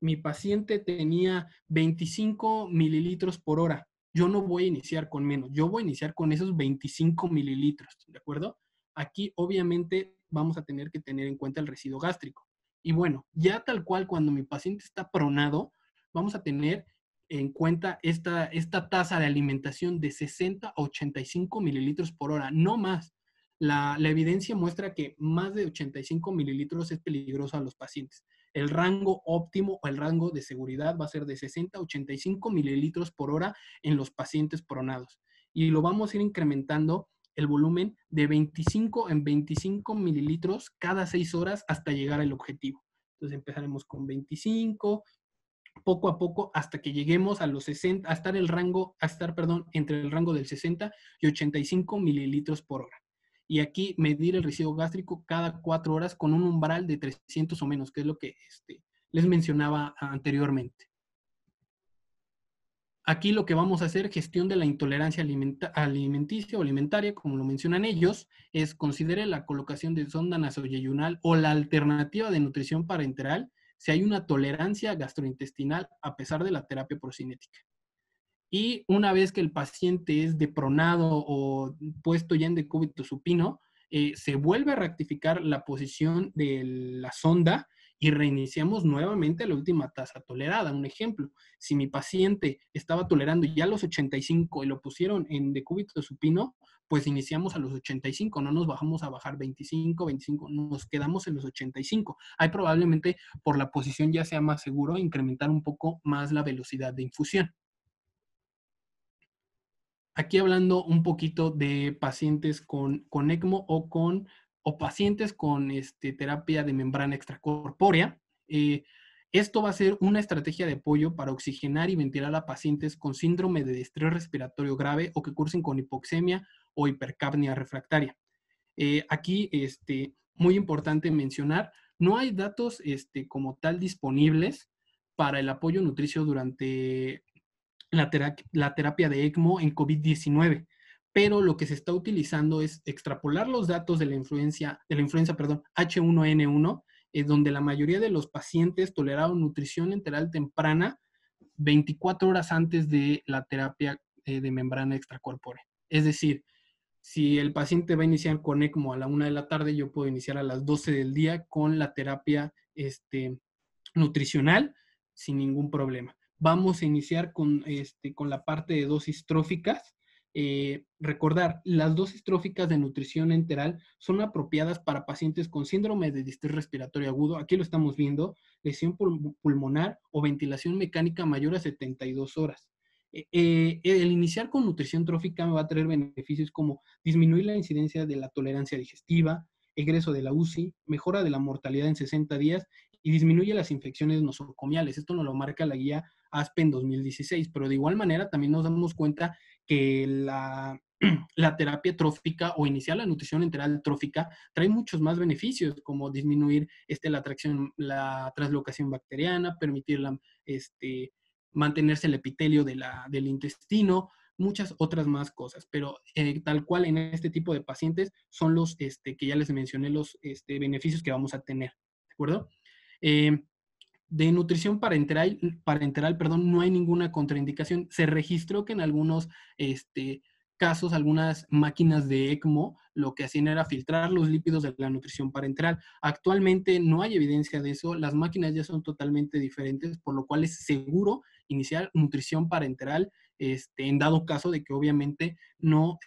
mi paciente tenía 25 mililitros por hora. Yo no voy a iniciar con menos, yo voy a iniciar con esos 25 mililitros, ¿de acuerdo? Aquí obviamente vamos a tener que tener en cuenta el residuo gástrico. Y bueno, ya tal cual cuando mi paciente está pronado, vamos a tener en cuenta esta tasa de alimentación de 60 a 85 mililitros por hora, no más. La evidencia muestra que más de 85 mililitros es peligroso a los pacientes. El rango óptimo o el rango de seguridad va a ser de 60 a 85 mililitros por hora en los pacientes pronados. Y lo vamos a ir incrementando el volumen de 25 en 25 mililitros cada 6 horas hasta llegar al objetivo. Entonces empezaremos con 25, poco a poco hasta que lleguemos a los 60, entre el rango del 60 y 85 mililitros por hora. Y aquí medir el residuo gástrico cada 4 horas con un umbral de 300 o menos, que es lo que les mencionaba anteriormente. Aquí lo que vamos a hacer, gestión de la intolerancia alimenticia o alimentaria, como lo mencionan ellos, es considere la colocación de sonda nasoyeyunal o la alternativa de nutrición parenteral si hay una tolerancia gastrointestinal a pesar de la terapia procinética. Y una vez que el paciente es depronado o puesto ya en decúbito supino, se vuelve a rectificar la posición de la sonda y reiniciamos nuevamente la última tasa tolerada. Un ejemplo, si mi paciente estaba tolerando ya los 85 y lo pusieron en decúbito supino, pues iniciamos a los 85, no nos bajamos a bajar 25, 25, nos quedamos en los 85. Ahí probablemente por la posición ya sea más seguro incrementar un poco más la velocidad de infusión. Aquí hablando un poquito de pacientes con ECMO o pacientes con terapia de membrana extracorpórea. Esto va a ser una estrategia de apoyo para oxigenar y ventilar a pacientes con síndrome de distrés respiratorio grave o que cursen con hipoxemia o hipercapnia refractaria. Aquí, muy importante mencionar, no hay datos como tal disponibles para el apoyo nutricio durante la terapia de ECMO en COVID-19, pero lo que se está utilizando es extrapolar los datos de la influenza H1N1, donde la mayoría de los pacientes toleraron nutrición enteral temprana 24 horas antes de la terapia de membrana extracorpórea. Es decir, si el paciente va a iniciar con ECMO a la 1 de la tarde, yo puedo iniciar a las 12 del día con la terapia nutricional sin ningún problema. Vamos a iniciar con la parte de dosis tróficas. Recordar, las dosis tróficas de nutrición enteral son apropiadas para pacientes con síndrome de distrés respiratorio agudo. Aquí lo estamos viendo, lesión pulmonar o ventilación mecánica mayor a 72 horas. El iniciar con nutrición trófica me va a traer beneficios como disminuir la incidencia de la tolerancia digestiva, egreso de la UCI, mejora de la mortalidad en 60 días y disminuye las infecciones nosocomiales. Esto nos lo marca la guía ASPEN 2016, pero de igual manera también nos damos cuenta que la terapia trófica o iniciar la nutrición enteral trófica trae muchos más beneficios, como disminuir la translocación bacteriana, permitir mantenerse el epitelio del intestino, muchas otras más cosas, pero tal cual en este tipo de pacientes son los que ya les mencioné los beneficios que vamos a tener, ¿de acuerdo? De nutrición parenteral, perdón, no hay ninguna contraindicación. Se registró que en algunos casos, algunas máquinas de ECMO, lo que hacían era filtrar los lípidos de la nutrición parenteral. Actualmente no hay evidencia de eso. Las máquinas ya son totalmente diferentes, por lo cual es seguro iniciar nutrición parenteral en dado caso de que obviamente no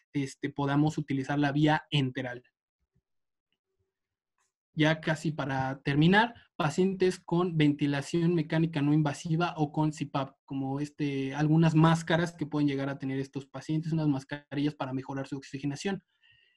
podamos utilizar la vía enteral. Ya casi para terminar, pacientes con ventilación mecánica no invasiva o con CPAP, como algunas máscaras que pueden llegar a tener estos pacientes, unas mascarillas para mejorar su oxigenación.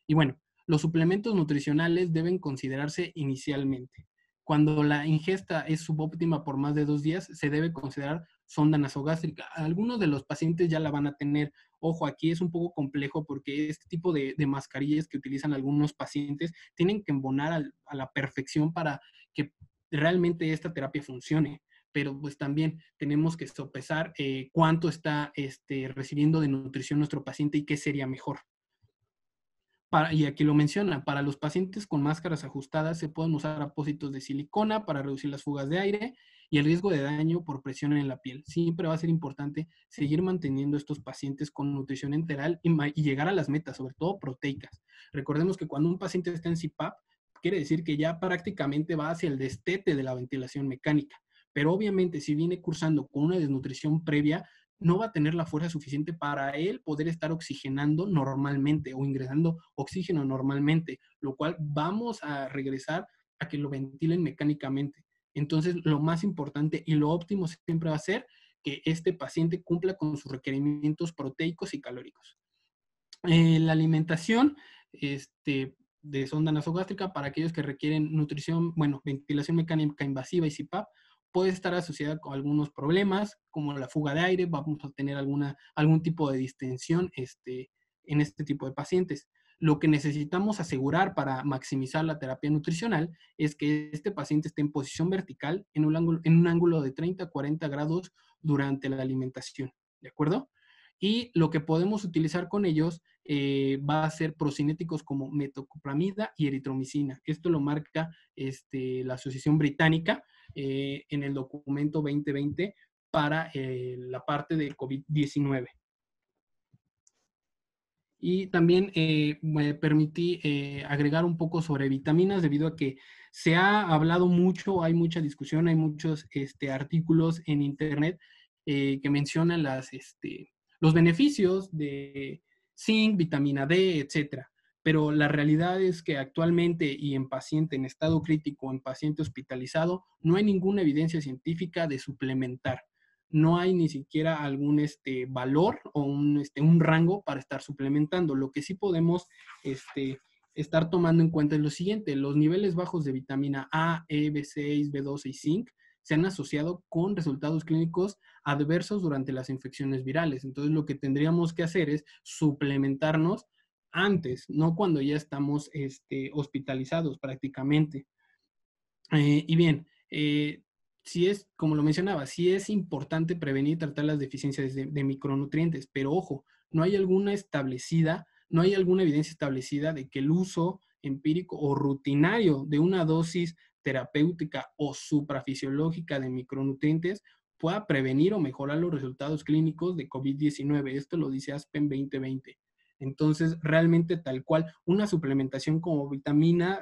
Y bueno, los suplementos nutricionales deben considerarse inicialmente. Cuando la ingesta es subóptima por más de 2 días, se debe considerar sonda nasogástrica. Algunos de los pacientes ya la van a tener. Ojo, aquí es un poco complejo porque este tipo de mascarillas que utilizan algunos pacientes tienen que embonar a la perfección para que realmente esta terapia funcione. Pero pues también tenemos que sopesar cuánto está recibiendo de nutrición nuestro paciente y qué sería mejor. Y aquí lo menciona, para los pacientes con máscaras ajustadas se pueden usar apósitos de silicona para reducir las fugas de aire y el riesgo de daño por presión en la piel. Siempre va a ser importante seguir manteniendo estos pacientes con nutrición enteral y llegar a las metas, sobre todo proteicas. Recordemos que cuando un paciente está en CPAP, quiere decir que ya prácticamente va hacia el destete de la ventilación mecánica. Pero obviamente si viene cursando con una desnutrición previa, no va a tener la fuerza suficiente para él poder estar oxigenando normalmente o ingresando oxígeno normalmente, lo cual vamos a regresar a que lo ventilen mecánicamente. Entonces, lo más importante y lo óptimo siempre va a ser que este paciente cumpla con sus requerimientos proteicos y calóricos. La alimentación de sonda nasogástrica para aquellos que requieren nutrición, ventilación mecánica invasiva y CPAP, puede estar asociada con algunos problemas, como la fuga de aire, vamos a tener algún tipo de distensión en este tipo de pacientes. Lo que necesitamos asegurar para maximizar la terapia nutricional es que este paciente esté en posición vertical en un ángulo de 30 a 40 grados durante la alimentación, ¿de acuerdo? Y lo que podemos utilizar con ellos va a ser procinéticos como metoclopramida y eritromicina. Esto lo marca la Asociación Británica en el documento 2020 para la parte de COVID-19. Y también me permití agregar un poco sobre vitaminas debido a que se ha hablado mucho, hay mucha discusión, hay muchos artículos en internet que mencionan los beneficios de zinc, vitamina D, etcétera. Pero la realidad es que actualmente y en paciente en estado crítico, en paciente hospitalizado, no hay ninguna evidencia científica de suplementar. No hay ni siquiera algún valor o un rango para estar suplementando. Lo que sí podemos estar tomando en cuenta es lo siguiente: los niveles bajos de vitamina A, E, B6, B12 y zinc se han asociado con resultados clínicos adversos durante las infecciones virales. Entonces, lo que tendríamos que hacer es suplementarnos antes, no cuando ya estamos hospitalizados prácticamente. Y bien, sí es, como lo mencionaba, sí es importante prevenir y tratar las deficiencias de micronutrientes, pero ojo, no hay alguna evidencia establecida de que el uso empírico o rutinario de una dosis terapéutica o suprafisiológica de micronutrientes pueda prevenir o mejorar los resultados clínicos de COVID-19. Esto lo dice ASPEN 2020. Entonces, realmente tal cual, una suplementación como vitaminas,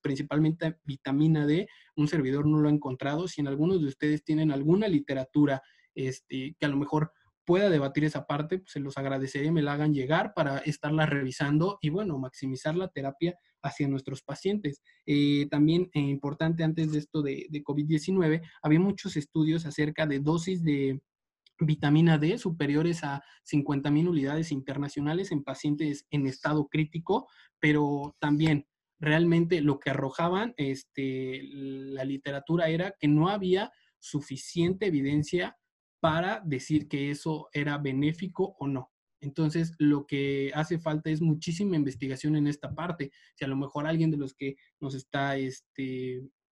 principalmente vitamina D, un servidor no lo ha encontrado. Si en algunos de ustedes tienen alguna literatura que a lo mejor pueda debatir esa parte, pues se los agradecería, me la hagan llegar para estarla revisando y bueno, maximizar la terapia hacia nuestros pacientes. También importante antes de esto de COVID-19, había muchos estudios acerca de dosis de vitamina D superiores a 50,000 unidades internacionales en pacientes en estado crítico, pero también realmente lo que arrojaban la literatura era que no había suficiente evidencia para decir que eso era benéfico o no. Entonces, lo que hace falta es muchísima investigación en esta parte. Si a lo mejor alguien de los que nos está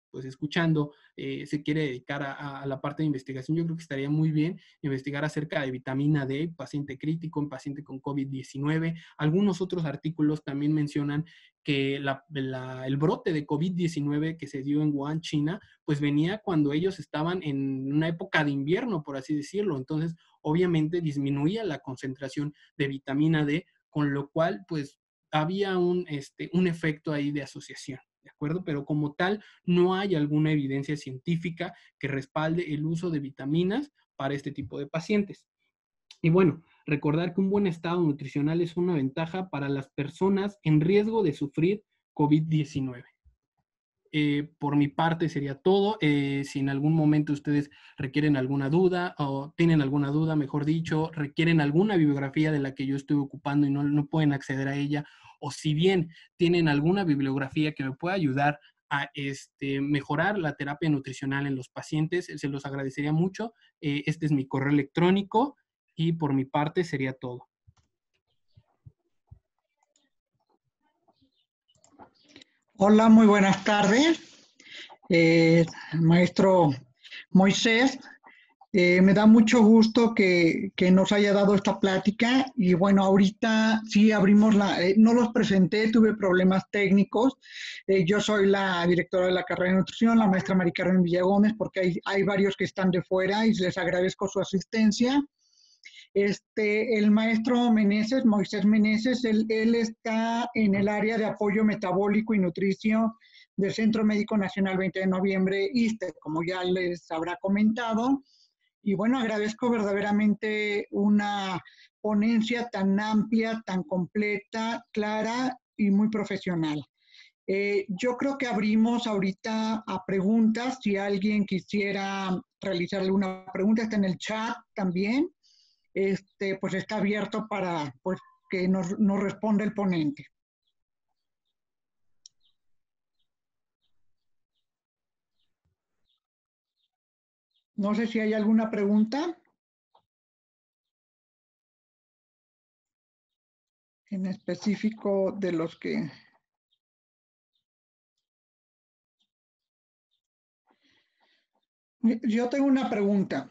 pues escuchando se quiere dedicar a la parte de investigación, yo creo que estaría muy bien investigar acerca de vitamina D, paciente crítico, en paciente con COVID-19. Algunos otros artículos también mencionan que el brote de COVID-19 que se dio en Wuhan, China, pues venía cuando ellos estaban en una época de invierno, por así decirlo. Entonces, obviamente disminuía la concentración de vitamina D, con lo cual, pues, había un efecto ahí de asociación. ¿De acuerdo? Pero como tal, no hay alguna evidencia científica que respalde el uso de vitaminas para este tipo de pacientes. Y bueno, recordar que un buen estado nutricional es una ventaja para las personas en riesgo de sufrir COVID-19. Por mi parte sería todo. Si en algún momento ustedes requieren alguna duda o tienen alguna duda, mejor dicho, requieren alguna bibliografía de la que yo estoy ocupando y no pueden acceder a ella, o si bien tienen alguna bibliografía que me pueda ayudar a mejorar la terapia nutricional en los pacientes, se los agradecería mucho. Este es mi correo electrónico y por mi parte sería todo. Hola, muy buenas tardes, maestro Moisés. Me da mucho gusto que nos haya dado esta plática y bueno, ahorita sí abrimos no los presenté, tuve problemas técnicos. Yo soy la directora de la carrera de nutrición, la maestra Mari Carmen Villagómez, porque hay varios que están de fuera y les agradezco su asistencia. El maestro Meneses, Moisés Meneses, él está en el área de apoyo metabólico y nutricio del Centro Médico Nacional 20 de Noviembre, ISSSTE, como ya les habrá comentado. Y bueno, agradezco verdaderamente una ponencia tan amplia, tan completa, clara y muy profesional. Yo creo que abrimos ahorita a preguntas. Si alguien quisiera realizar alguna pregunta, está en el chat también. Pues está abierto para pues, que nos responda el ponente. No sé si hay alguna pregunta en específico de los que... Yo tengo una pregunta.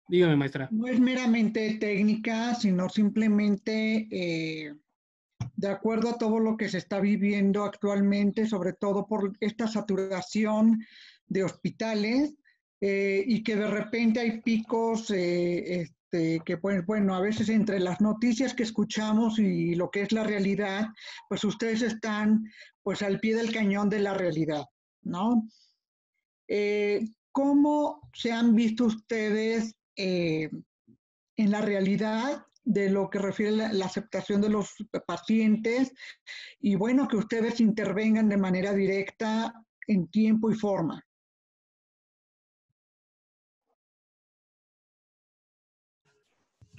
Dígame, maestra. No es meramente técnica, sino simplemente de acuerdo a todo lo que se está viviendo actualmente, sobre todo por esta saturación de hospitales y que de repente hay picos que pues bueno, a veces entre las noticias que escuchamos y lo que es la realidad, pues ustedes están pues al pie del cañón de la realidad, ¿no? ¿Cómo se han visto ustedes en la realidad de lo que refiere a la aceptación de los pacientes y bueno, que ustedes intervengan de manera directa en tiempo y forma?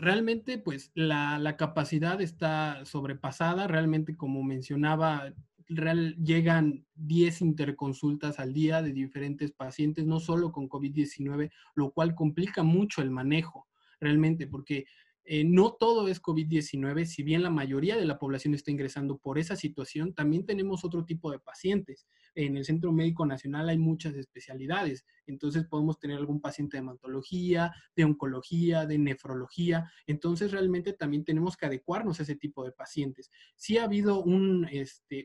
Realmente, pues la capacidad está sobrepasada. Realmente, como mencionaba, llegan 10 interconsultas al día de diferentes pacientes, no solo con COVID-19, lo cual complica mucho el manejo, realmente, porque no todo es COVID-19. Si bien la mayoría de la población está ingresando por esa situación, también tenemos otro tipo de pacientes. En el Centro Médico Nacional hay muchas especialidades, entonces podemos tener algún paciente de hematología, de oncología, de nefrología. Entonces realmente también tenemos que adecuarnos a ese tipo de pacientes. Sí ha habido un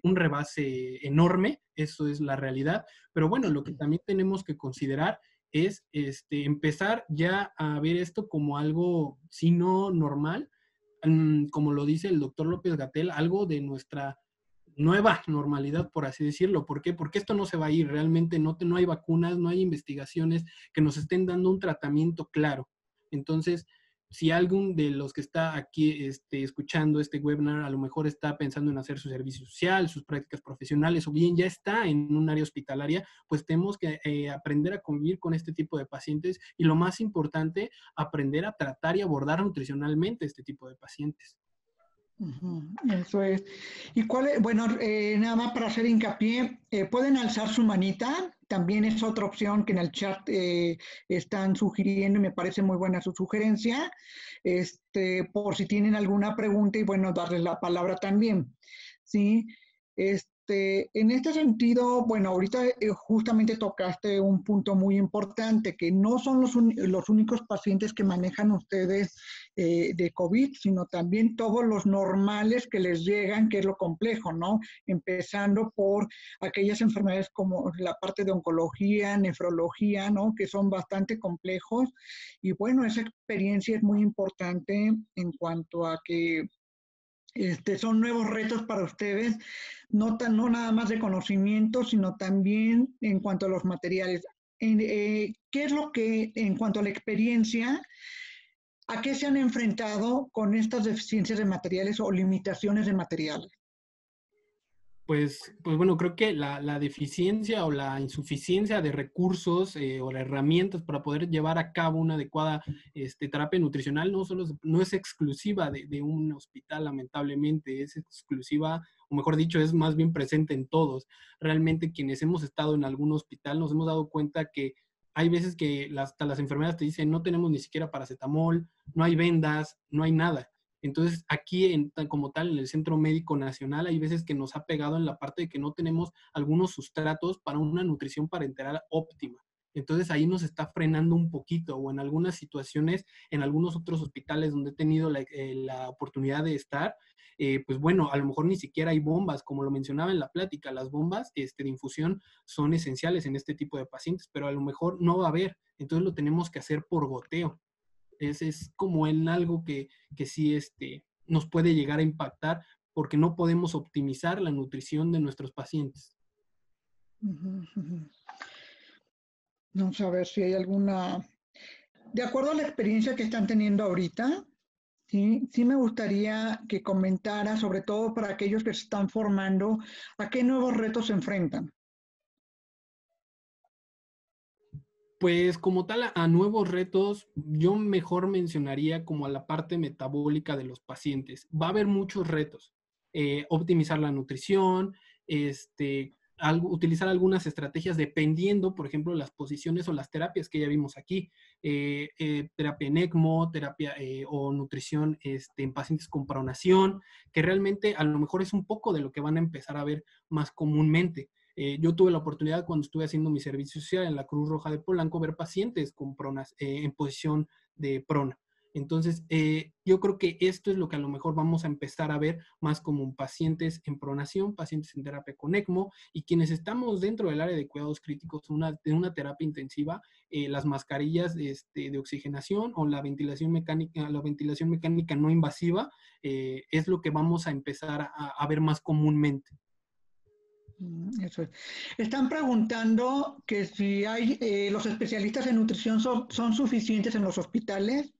rebase enorme, eso es la realidad, pero bueno, lo que también tenemos que considerar es empezar ya a ver esto como algo, si no normal, como lo dice el doctor López Gatell, algo de nuestra nueva normalidad, por así decirlo. ¿Por qué? Porque esto no se va a ir. Realmente no hay vacunas, no hay investigaciones que nos estén dando un tratamiento claro. Entonces, si algún de los que está aquí escuchando este webinar a lo mejor está pensando en hacer su servicio social, sus prácticas profesionales, o bien ya está en un área hospitalaria, pues tenemos que aprender a convivir con este tipo de pacientes y lo más importante, aprender a tratar y abordar nutricionalmente este tipo de pacientes. Ujú, eso es. ¿Y cuál es? Bueno, nada más para hacer hincapié, pueden alzar su manita, también es otra opción que en el chat están sugiriendo y me parece muy buena su sugerencia, por si tienen alguna pregunta y bueno, darles la palabra también, ¿sí? En este sentido, bueno, ahorita justamente tocaste un punto muy importante, que no son los únicos pacientes que manejan ustedes de COVID, sino también todos los normales que les llegan, que es lo complejo, ¿no? Empezando por aquellas enfermedades como la parte de oncología, nefrología, ¿no? Que son bastante complejos. Y bueno, esa experiencia es muy importante en cuanto a que son nuevos retos para ustedes, no nada más de conocimiento, sino también en cuanto a los materiales. ¿Qué es lo que, en cuanto a la experiencia, a qué se han enfrentado con estas deficiencias de materiales o limitaciones de materiales? Pues bueno, creo que la deficiencia o la insuficiencia de recursos o de herramientas para poder llevar a cabo una adecuada terapia nutricional no es exclusiva de un hospital, lamentablemente, es exclusiva, o mejor dicho, es más bien presente en todos. Realmente quienes hemos estado en algún hospital nos hemos dado cuenta que hay veces que hasta las enfermeras te dicen, no tenemos ni siquiera paracetamol, no hay vendas, no hay nada. Entonces, aquí como tal, en el Centro Médico Nacional, hay veces que nos ha pegado en la parte de que no tenemos algunos sustratos para una nutrición parenteral óptima. Entonces, ahí nos está frenando un poquito, o en algunas situaciones, en algunos otros hospitales donde he tenido la oportunidad de estar, pues bueno, a lo mejor ni siquiera hay bombas, como lo mencionaba en la plática, las bombas de infusión son esenciales en este tipo de pacientes, pero a lo mejor no va a haber, entonces lo tenemos que hacer por goteo. Es como en algo que sí nos puede llegar a impactar porque no podemos optimizar la nutrición de nuestros pacientes. Uh -huh. Vamos a ver si hay alguna... De acuerdo a la experiencia que están teniendo ahorita, sí, sí me gustaría que comentara, sobre todo para aquellos que se están formando, a qué nuevos retos se enfrentan. Pues como tal, a nuevos retos, yo mejor mencionaría como a la parte metabólica de los pacientes. Va a haber muchos retos. Optimizar la nutrición, utilizar algunas estrategias dependiendo, por ejemplo, las posiciones o las terapias que ya vimos aquí. Terapia en ECMO, terapia o nutrición en pacientes con pronación, que realmente a lo mejor es un poco de lo que van a empezar a ver más comúnmente. Yo tuve la oportunidad cuando estuve haciendo mi servicio social en la Cruz Roja de Polanco ver pacientes con pronas en posición de prona. Entonces, yo creo que esto es lo que a lo mejor vamos a empezar a ver más como pacientes en pronación, pacientes en terapia con ECMO y quienes estamos dentro del área de cuidados críticos de una terapia intensiva, las mascarillas de oxigenación o la ventilación mecánica no invasiva es lo que vamos a empezar a ver más comúnmente. Eso es. Están preguntando que si hay los especialistas en nutrición son suficientes en los hospitales.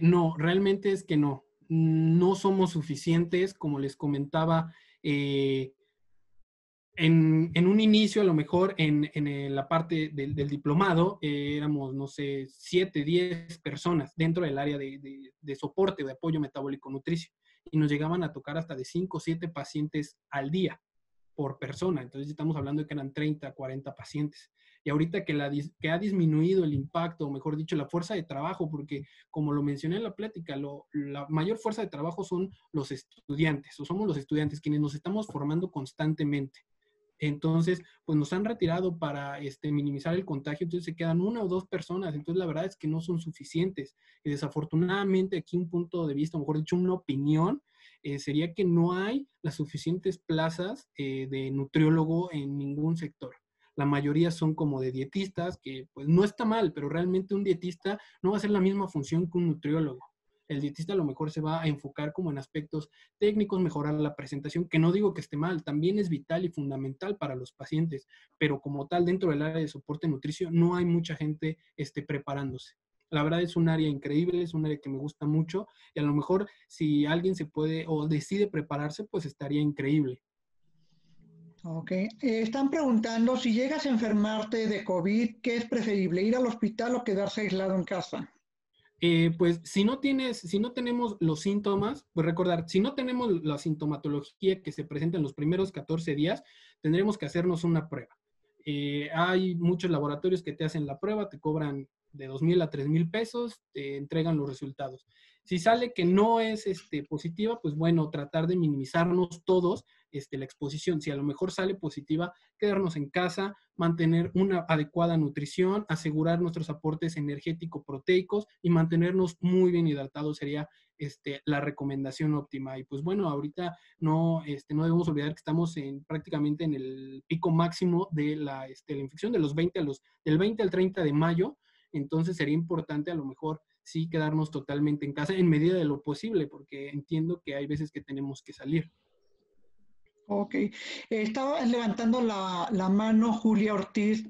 No, realmente es que no. No somos suficientes, como les comentaba, en un inicio, a lo mejor en la parte del diplomado, éramos, no sé, 7, 10 personas dentro del área de soporte, de apoyo metabólico nutricio, y nos llegaban a tocar hasta de 5 o 7 pacientes al día por persona. Entonces estamos hablando de que eran 30, 40 pacientes. Y ahorita que ha disminuido el impacto, o mejor dicho, la fuerza de trabajo, porque como lo mencioné en la plática, la mayor fuerza de trabajo son los estudiantes, o somos los estudiantes quienes nos estamos formando constantemente. Entonces, pues nos han retirado para minimizar el contagio, entonces se quedan 1 o 2 personas, entonces la verdad es que no son suficientes. Y desafortunadamente aquí un punto de vista, o mejor dicho, una opinión, sería que no hay las suficientes plazas de nutriólogo en ningún sector. La mayoría son como de dietistas, que pues no está mal, pero realmente un dietista no va a hacer la misma función que un nutriólogo. El dietista a lo mejor se va a enfocar como en aspectos técnicos, mejorar la presentación, que no digo que esté mal, también es vital y fundamental para los pacientes, pero como tal, dentro del área de soporte nutricio, no hay mucha gente preparándose. La verdad es un área increíble, es un área que me gusta mucho y a lo mejor si alguien se puede o decide prepararse, pues estaría increíble. Ok. Están preguntando si llegas a enfermarte de COVID, ¿qué es preferible, ir al hospital o quedarse aislado en casa? Pues si no tenemos los síntomas, pues recordar, si no tenemos la sintomatología que se presenta en los primeros 14 días, tendremos que hacernos una prueba. Hay muchos laboratorios que te hacen la prueba, te cobran de 2,000 a 3,000 pesos, te entregan los resultados. Si sale que no es positiva, pues bueno, tratar de minimizarnos todos la exposición. Si a lo mejor sale positiva, quedarnos en casa, mantener una adecuada nutrición, asegurar nuestros aportes energético-proteicos y mantenernos muy bien hidratados sería la recomendación óptima. Y pues bueno, ahorita no debemos olvidar que estamos prácticamente en el pico máximo de la infección de del 20 al 30 de mayo. Entonces sería importante a lo mejor sí quedarnos totalmente en casa en medida de lo posible, porque entiendo que hay veces que tenemos que salir. Ok. Estaba levantando la mano Julia Ortiz.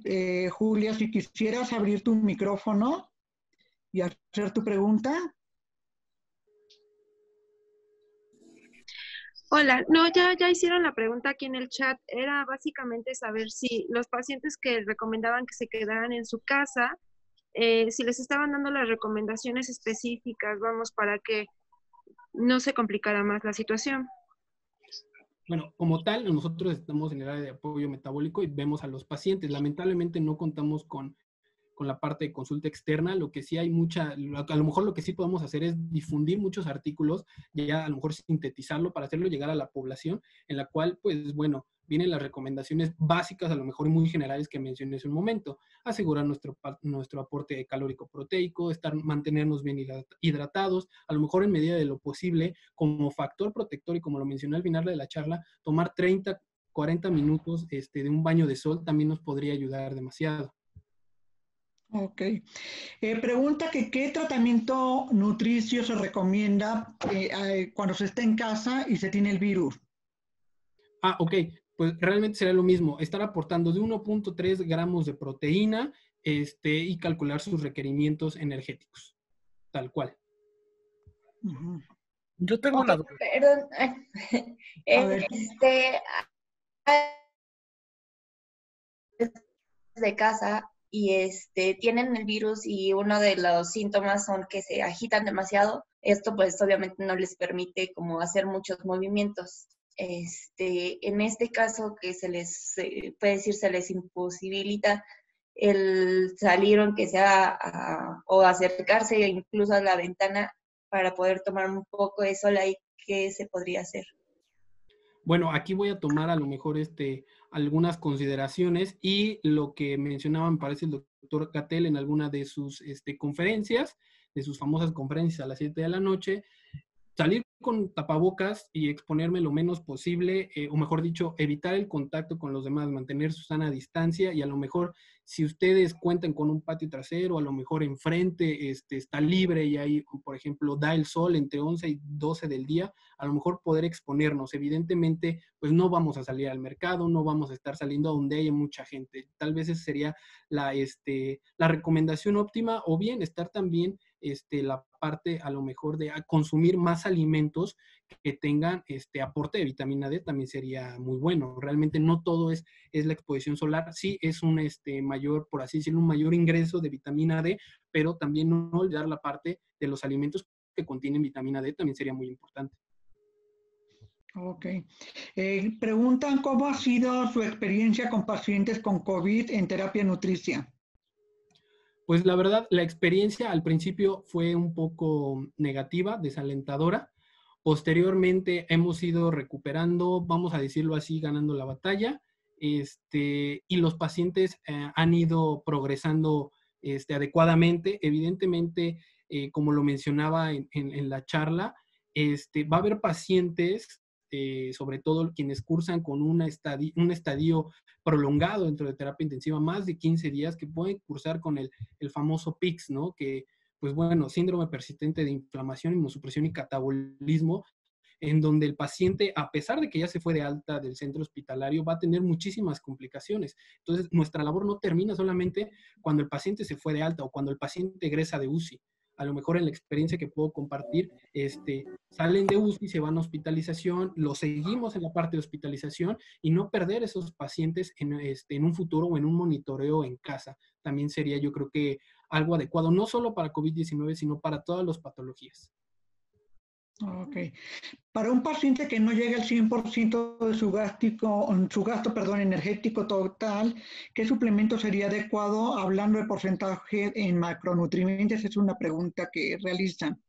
Julia, si quisieras abrir tu micrófono y hacer tu pregunta. Hola, no, ya hicieron la pregunta aquí en el chat. Era básicamente saber si los pacientes que recomendaban que se quedaran en su casa, si les estaban dando las recomendaciones específicas, vamos, para que no se complicara más la situación. Bueno, como tal, nosotros estamos en el área de apoyo metabólico y vemos a los pacientes. Lamentablemente no contamos con la parte de consulta externa. Lo que sí hay a lo mejor lo que sí podemos hacer es difundir muchos artículos, ya a lo mejor sintetizarlo para hacerlo llegar a la población, en la cual, pues bueno, vienen las recomendaciones básicas, a lo mejor muy generales que mencioné hace un momento. Asegurar nuestro aporte calórico proteico, mantenernos bien hidratados, a lo mejor en medida de lo posible, como factor protector y como lo mencioné al final de la charla, tomar 30, 40 minutos de un baño de sol también nos podría ayudar demasiado. Ok. Pregunta que qué tratamiento nutricio se recomienda cuando se está en casa y se tiene el virus. Ok. Pues realmente será lo mismo, estar aportando de 1.3 gramos de proteína y calcular sus requerimientos energéticos, tal cual. Uh-huh. Yo tengo una duda. Perdón. De casa y tienen el virus y uno de los síntomas son que se agitan demasiado. Esto pues obviamente no les permite como hacer muchos movimientos. En este caso que puede decir, se les imposibilita el salir, aunque sea o acercarse incluso a la ventana para poder tomar un poco de sol ahí, ¿qué se podría hacer? Bueno, aquí voy a tomar a lo mejor algunas consideraciones y lo que mencionaba, me parece, el doctor Cattell en alguna de sus conferencias, de sus famosas conferencias a las 7 de la noche. Salir con tapabocas y exponerme lo menos posible, o mejor dicho, evitar el contacto con los demás, mantener su sana distancia y a lo mejor si ustedes cuentan con un patio trasero, a lo mejor enfrente está libre y ahí, por ejemplo, da el sol entre 11 y 12 del día, a lo mejor poder exponernos. Evidentemente, pues no vamos a salir al mercado, no vamos a estar saliendo a donde haya mucha gente. Tal vez esa sería la recomendación óptima, o bien estar también la parte a lo mejor de consumir más alimentos que tengan aporte de vitamina D también sería muy bueno. Realmente no todo es la exposición solar, sí es un mayor, por así decirlo, un mayor ingreso de vitamina D, pero también no olvidar la parte de los alimentos que contienen vitamina D también sería muy importante. Ok. Preguntan cómo ha sido su experiencia con pacientes con COVID en terapia nutricia. Pues la verdad, la experiencia al principio fue un poco negativa, desalentadora. Posteriormente hemos ido recuperando, vamos a decirlo así, ganando la batalla, y los pacientes han ido progresando adecuadamente. Evidentemente, como lo mencionaba en la charla, va a haber pacientes, sobre todo quienes cursan con un estadio prolongado dentro de terapia intensiva, más de 15 días, que pueden cursar con el famoso PICS, ¿no? Que, pues bueno, síndrome persistente de inflamación, inmunosupresión y catabolismo, en donde el paciente, a pesar de que ya se fue de alta del centro hospitalario, va a tener muchísimas complicaciones. Entonces, nuestra labor no termina solamente cuando el paciente se fue de alta o cuando el paciente egresa de UCI. A lo mejor en la experiencia que puedo compartir, salen de UCI, se van a hospitalización, lo seguimos en la parte de hospitalización y no perder esos pacientes en un futuro o en un monitoreo en casa. también sería, yo creo que algo adecuado, no solo para COVID-19, sino para todas las patologías. Ok. Para un paciente que no llegue al 100% de su gasto, energético total, ¿qué suplemento sería adecuado? Hablando de porcentaje en macronutrientes, es una pregunta que realizan.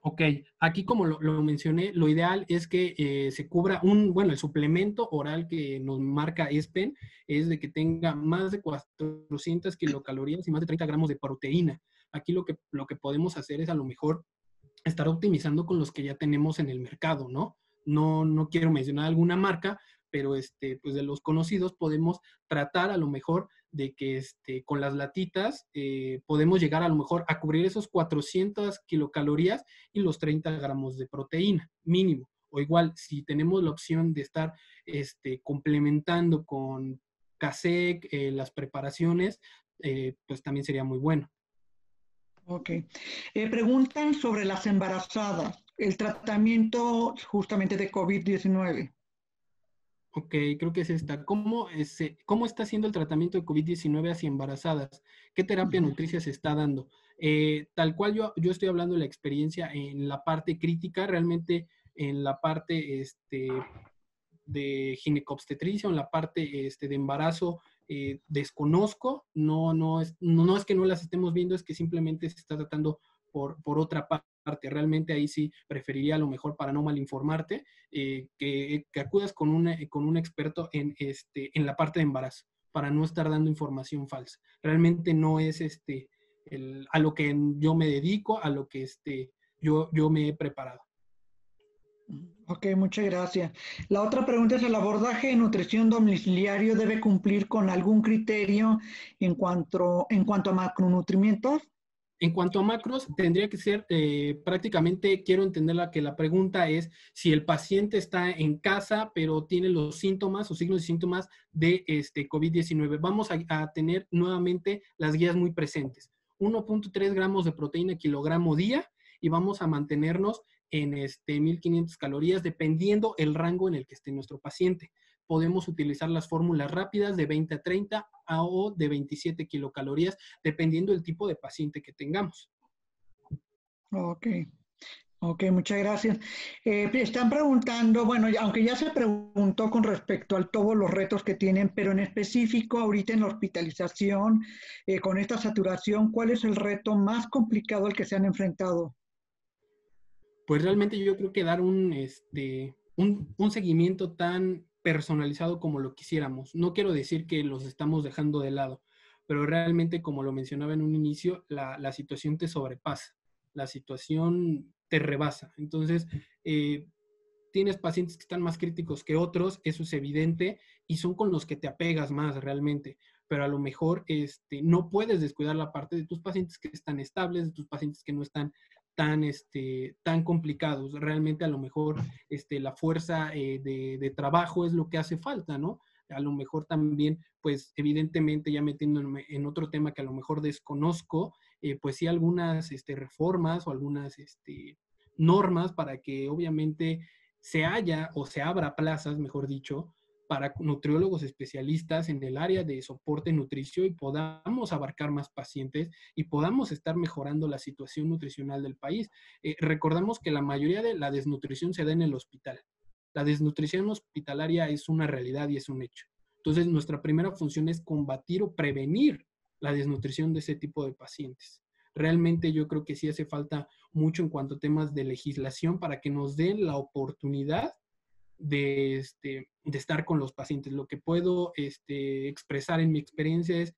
Ok, aquí como lo mencioné, lo ideal es que se cubra el suplemento oral que nos marca ESPEN es de que tenga más de 400 kilocalorías y más de 30 gramos de proteína. Aquí lo que podemos hacer es a lo mejor estar optimizando con los que ya tenemos en el mercado, ¿no? No quiero mencionar alguna marca, pero pues de los conocidos podemos tratar a lo mejor de que con las latitas podemos llegar a lo mejor a cubrir esos 400 kilocalorías y los 30 gramos de proteína mínimo. O igual, si tenemos la opción de estar complementando con Casec, las preparaciones, pues también sería muy bueno. Ok. Preguntan sobre las embarazadas, el tratamiento justamente de COVID-19. Ok, creo que es esta. ¿Cómo está haciendo el tratamiento de COVID-19 hacia embarazadas? ¿Qué terapia nutricia se está dando? Tal cual yo estoy hablando de la experiencia en la parte crítica, realmente en la parte de ginecobstetricia o en la parte de embarazo, desconozco. No es que no las estemos viendo, es que simplemente se está tratando por otra parte. Realmente ahí sí preferiría a lo mejor, para no malinformarte, que acudas con un experto en la parte de embarazo, para no estar dando información falsa. Realmente no es a lo que yo me dedico, a lo que yo me he preparado. Ok, muchas gracias. La otra pregunta es, ¿el abordaje de nutrición domiciliario debe cumplir con algún criterio en cuanto a macronutrientes? En cuanto a macros, tendría que ser prácticamente, quiero entender que la pregunta es si el paciente está en casa, pero tiene los síntomas o signos y síntomas de COVID-19. Vamos a tener nuevamente las guías muy presentes. 1.3 gramos de proteína kilogramo día y vamos a mantenernos en 1.500 calorías, dependiendo el rango en el que esté nuestro paciente. Podemos utilizar las fórmulas rápidas de 20 a 30 o de 27 kilocalorías, dependiendo del tipo de paciente que tengamos. Ok, muchas gracias. Están preguntando, bueno, aunque ya se preguntó con respecto a todos los retos que tienen, pero en específico ahorita en la hospitalización, con esta saturación, ¿cuál es el reto más complicado al que se han enfrentado? Pues realmente yo creo que dar un seguimiento tan personalizado como lo quisiéramos. No quiero decir que los estamos dejando de lado, pero realmente, como lo mencionaba en un inicio, la situación te sobrepasa, la situación te rebasa. Entonces, tienes pacientes que están más críticos que otros, eso es evidente, y son con los que te apegas más realmente. Pero a lo mejor no puedes descuidar la parte de tus pacientes que están estables, de tus pacientes que no están tan complicados. Realmente a lo mejor la fuerza de trabajo es lo que hace falta, ¿no? A lo mejor también, pues evidentemente ya metiéndome en otro tema que a lo mejor desconozco, pues sí algunas reformas o algunas normas para que obviamente se haya o se abra plazas, mejor dicho, para nutriólogos especialistas en el área de soporte nutricio y podamos abarcar más pacientes y podamos estar mejorando la situación nutricional del país. Recordamos que la mayoría de la desnutrición se da en el hospital. La desnutrición hospitalaria es una realidad y es un hecho. Entonces, nuestra primera función es combatir o prevenir la desnutrición de ese tipo de pacientes. Realmente yo creo que sí hace falta mucho en cuanto a temas de legislación para que nos den la oportunidad de estar con los pacientes. Lo que puedo expresar en mi experiencia es,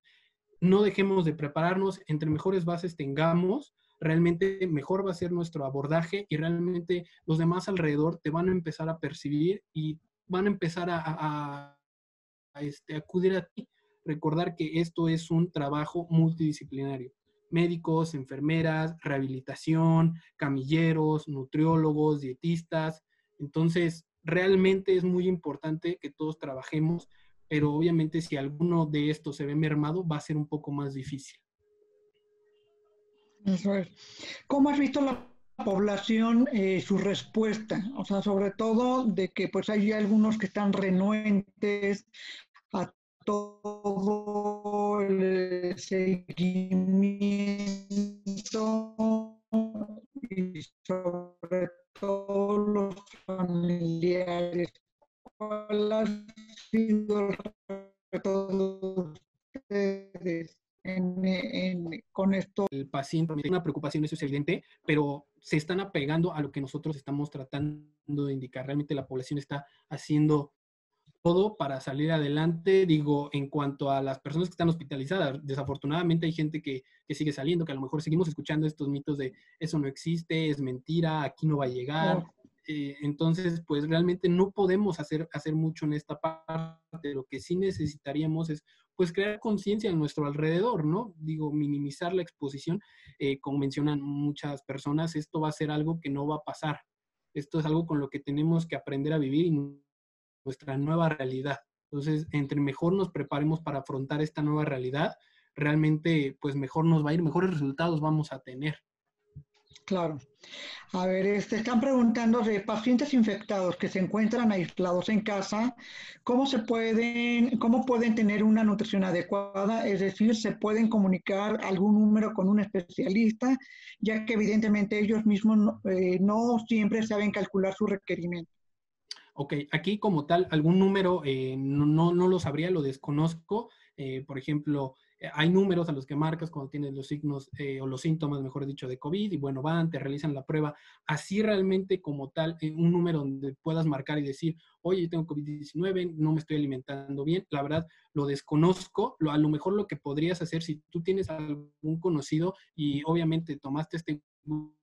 no dejemos de prepararnos, entre mejores bases tengamos, realmente mejor va a ser nuestro abordaje y realmente los demás alrededor te van a empezar a percibir y van a empezar a acudir a ti. Recordar que esto es un trabajo multidisciplinario. Médicos, enfermeras, rehabilitación, camilleros, nutriólogos, dietistas. Entonces, realmente es muy importante que todos trabajemos, pero obviamente si alguno de estos se ve mermado, va a ser un poco más difícil. Eso es. ¿Cómo has visto la población su respuesta? O sea, sobre todo de que pues hay algunos que están renuentes a todo el seguimiento y sobre todo los familiares. ¿Cuál ha sido el reto de ustedes con esto? El paciente tiene una preocupación, eso es evidente, pero se están apegando a lo que nosotros estamos tratando de indicar. Realmente la población está haciendo todo para salir adelante. Digo, en cuanto a las personas que están hospitalizadas, desafortunadamente hay gente que sigue saliendo, que a lo mejor seguimos escuchando estos mitos de eso no existe, es mentira, aquí no va a llegar. Entonces, pues realmente no podemos hacer mucho en esta parte. Lo que sí necesitaríamos es, pues, crear conciencia en nuestro alrededor, ¿no? Digo, minimizar la exposición. Como mencionan muchas personas, esto va a ser algo que no va a pasar. Esto es algo con lo que tenemos que aprender a vivir y nuestra nueva realidad. Entonces, entre mejor nos preparemos para afrontar esta nueva realidad, realmente, pues mejor nos va a ir, mejores resultados vamos a tener. Claro. A ver, están preguntando de pacientes infectados que se encuentran aislados en casa, cómo pueden tener una nutrición adecuada? Es decir, ¿se pueden comunicar algún número con un especialista, ya que evidentemente ellos mismos no siempre saben calcular su requerimiento? Ok, aquí como tal, algún número no lo sabría, lo desconozco. Por ejemplo, hay números a los que marcas cuando tienes los signos o los síntomas, mejor dicho, de COVID, y bueno, van, te realizan la prueba. Así realmente como tal, un número donde puedas marcar y decir, oye, yo tengo COVID-19, no me estoy alimentando bien, la verdad, lo desconozco. A lo mejor lo que podrías hacer, si tú tienes algún conocido y obviamente tomaste este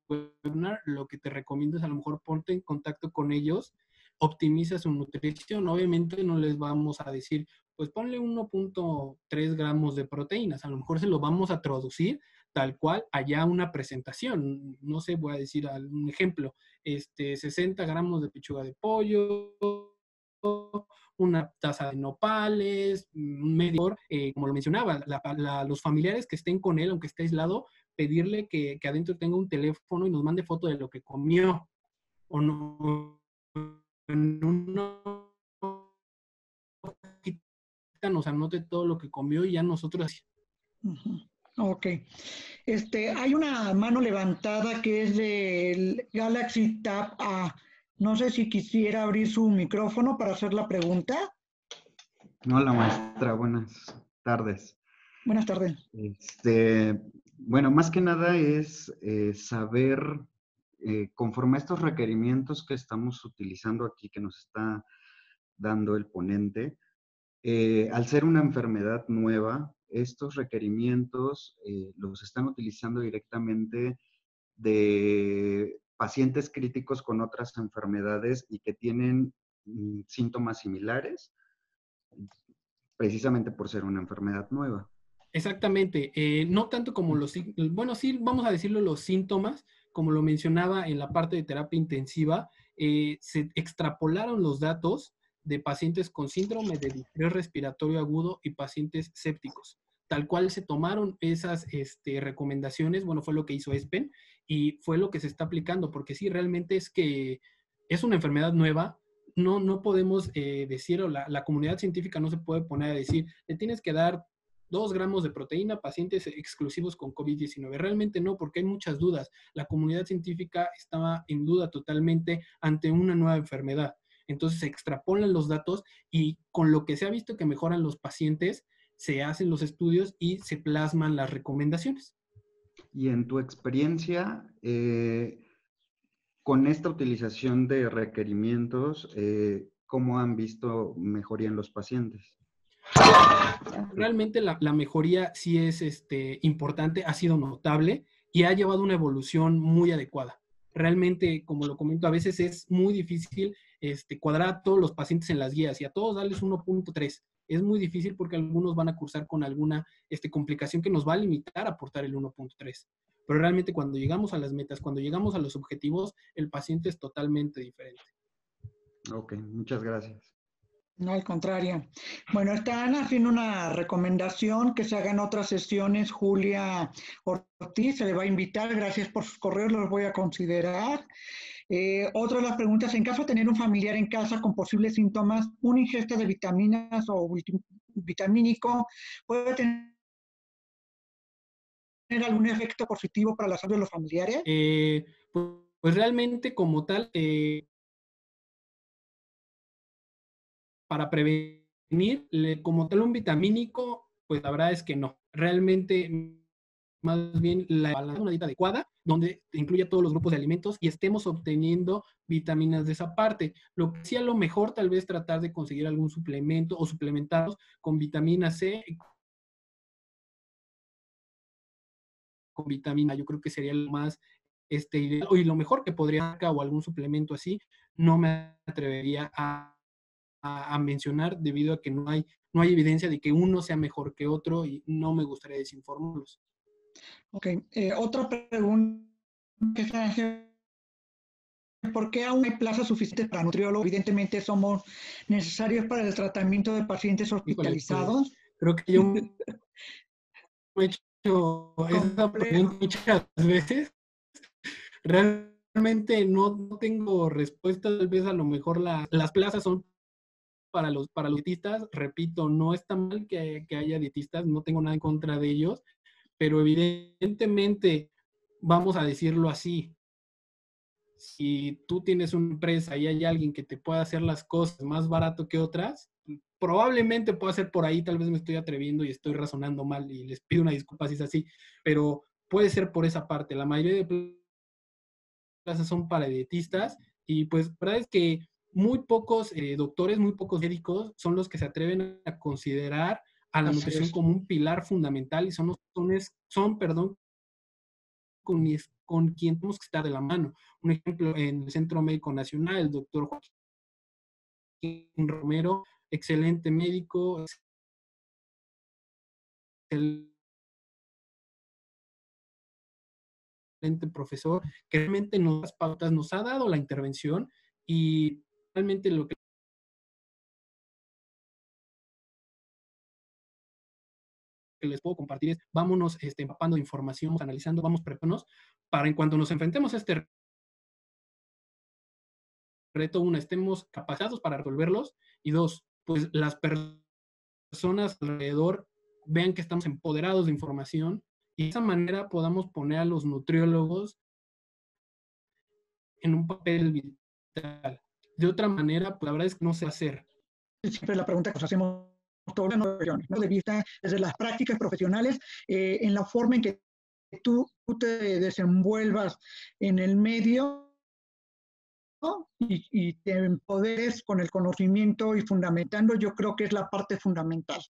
webinar, lo que te recomiendo es a lo mejor ponte en contacto con ellos, optimiza su nutrición. Obviamente no les vamos a decir, pues ponle 1.3 gramos de proteínas. A lo mejor se lo vamos a traducir tal cual allá una presentación. No sé, voy a decir un ejemplo. 60 gramos de pechuga de pollo, una taza de nopales, un medio, como lo mencionaba, los familiares que estén con él, aunque esté aislado, pedirle que adentro tenga un teléfono y nos mande foto de lo que comió. O no, en una hojita nos anote todo lo que comió y ya nosotros. Ok. Hay una mano levantada que es del Galaxy Tab A. No sé si quisiera abrir su micrófono para hacer la pregunta. Hola, maestra. Buenas tardes. Buenas tardes. Bueno, más que nada es saber, conforme a estos requerimientos que estamos utilizando aquí, que nos está dando el ponente, al ser una enfermedad nueva, estos requerimientos los están utilizando directamente de pacientes críticos con otras enfermedades y que tienen síntomas similares, precisamente por ser una enfermedad nueva. Exactamente, no tanto como bueno, sí, vamos a decirlo, los síntomas, como lo mencionaba en la parte de terapia intensiva, se extrapolaron los datos de pacientes con síndrome de distrés respiratorio agudo y pacientes sépticos. Tal cual se tomaron esas recomendaciones, bueno, fue lo que hizo ESPEN y fue lo que se está aplicando, porque sí, realmente es que es una enfermedad nueva. No podemos decir, o la comunidad científica no se puede poner a decir, le tienes que dar 2 gramos de proteína a pacientes exclusivos con COVID-19. Realmente no, porque hay muchas dudas. La comunidad científica estaba en duda totalmente ante una nueva enfermedad. Entonces se extrapolan los datos y con lo que se ha visto que mejoran los pacientes, se hacen los estudios y se plasman las recomendaciones. Y en tu experiencia, con esta utilización de requerimientos, ¿cómo han visto mejoría en los pacientes? Realmente la mejoría sí es importante, ha sido notable y ha llevado una evolución muy adecuada. Realmente, como lo comento, a veces es muy difícil cuadrar a todos los pacientes en las guías y a todos darles 1.3. Es muy difícil porque algunos van a cursar con alguna complicación que nos va a limitar a aportar el 1.3. Pero realmente cuando llegamos a las metas, cuando llegamos a los objetivos, el paciente es totalmente diferente. Ok, muchas gracias. No, al contrario. Bueno, están haciendo una recomendación que se hagan otras sesiones. Julia Ortiz se le va a invitar. Gracias por sus correos, los voy a considerar. Otra de las preguntas, en caso de tener un familiar en casa con posibles síntomas, ¿una ingesta de vitaminas o vitamínico puede tener algún efecto positivo para la salud de los familiares? Pues realmente como tal, para prevenir, como tal un vitamínico, pues la verdad es que no. Realmente, más bien, una dieta adecuada, donde incluya todos los grupos de alimentos y estemos obteniendo vitaminas de esa parte. Lo que sí a lo mejor tal vez tratar de conseguir algún suplemento o suplementarlos con vitamina C, con vitamina, yo creo que sería lo más ideal, y lo mejor que podría, o algún suplemento así, no me atrevería a mencionar debido a que no hay evidencia de que uno sea mejor que otro y no me gustaría desinformarlos. Ok, otra pregunta que se hace, ¿por qué aún hay plazas suficientes para nutriólogos? Evidentemente somos necesarios para el tratamiento de pacientes hospitalizados. Híjole, pues, creo que yo me he hecho esa pregunta muchas veces. Realmente no tengo respuesta, tal vez a lo mejor las plazas son para los dietistas. Repito, no está mal que haya dietistas, no tengo nada en contra de ellos, pero evidentemente, vamos a decirlo así, si tú tienes una empresa y hay alguien que te pueda hacer las cosas más barato que otras, probablemente pueda ser por ahí, tal vez me estoy atreviendo y estoy razonando mal y les pido una disculpa si es así, pero puede ser por esa parte. La mayoría de plazas son para dietistas y pues la verdad es que muy pocos doctores, muy pocos médicos son los que se atreven a considerar a la nutrición como un pilar fundamental y perdón, con quien tenemos que estar de la mano. Un ejemplo, en el Centro Médico Nacional, el doctor Joaquín Romero, excelente médico, excelente profesor, que realmente nos pautas, nos ha dado la intervención y realmente lo que les puedo compartir es, vámonos empapando de información, analizando, vamos preparándonos para en cuanto nos enfrentemos a este reto, una, estemos capacitados para resolverlos y dos, pues las personas alrededor vean que estamos empoderados de información y de esa manera podamos poner a los nutriólogos en un papel vital. De otra manera, pues la verdad es que no se va a hacer. Siempre la pregunta que nos hacemos todos los de vista desde las prácticas profesionales, en la forma en que tú te desenvuelvas en el medio, ¿no? Y te empoderes con el conocimiento y fundamentando, yo creo que es la parte fundamental,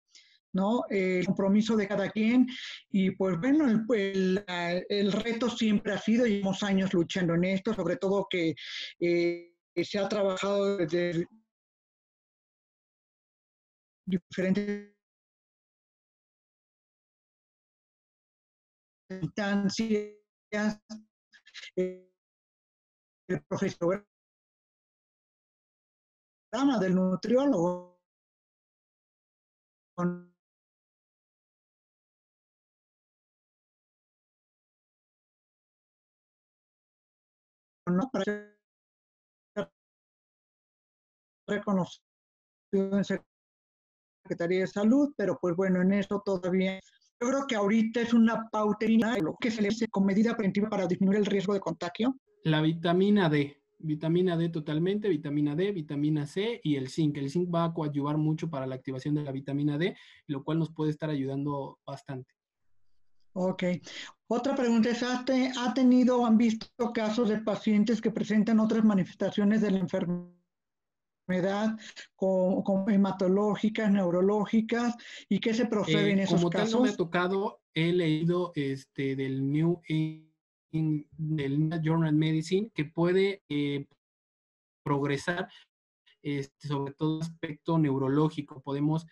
¿no? El compromiso de cada quien y pues bueno, el reto siempre ha sido, llevamos años luchando en esto, sobre todo que se ha trabajado desde diferentes instancias, el profesor del nutriólogo, ¿no? Para ser reconocido en Secretaría de Salud, pero pues bueno, en eso todavía. Yo creo que ahorita es una pauta lo que se le hace con medida preventiva para disminuir el riesgo de contagio. La vitamina D totalmente, vitamina D, vitamina C y el zinc. El zinc va a coadyuvar mucho para la activación de la vitamina D, lo cual nos puede estar ayudando bastante. Ok. Otra pregunta es, ¿ha tenido o han visto casos de pacientes que presentan otras manifestaciones de la enfermedad como hematológicas, neurológicas, y qué se procede en esos como casos? Tal no me ha tocado, he leído del New Journal Medicine que puede progresar sobre todo aspecto neurológico. Podemos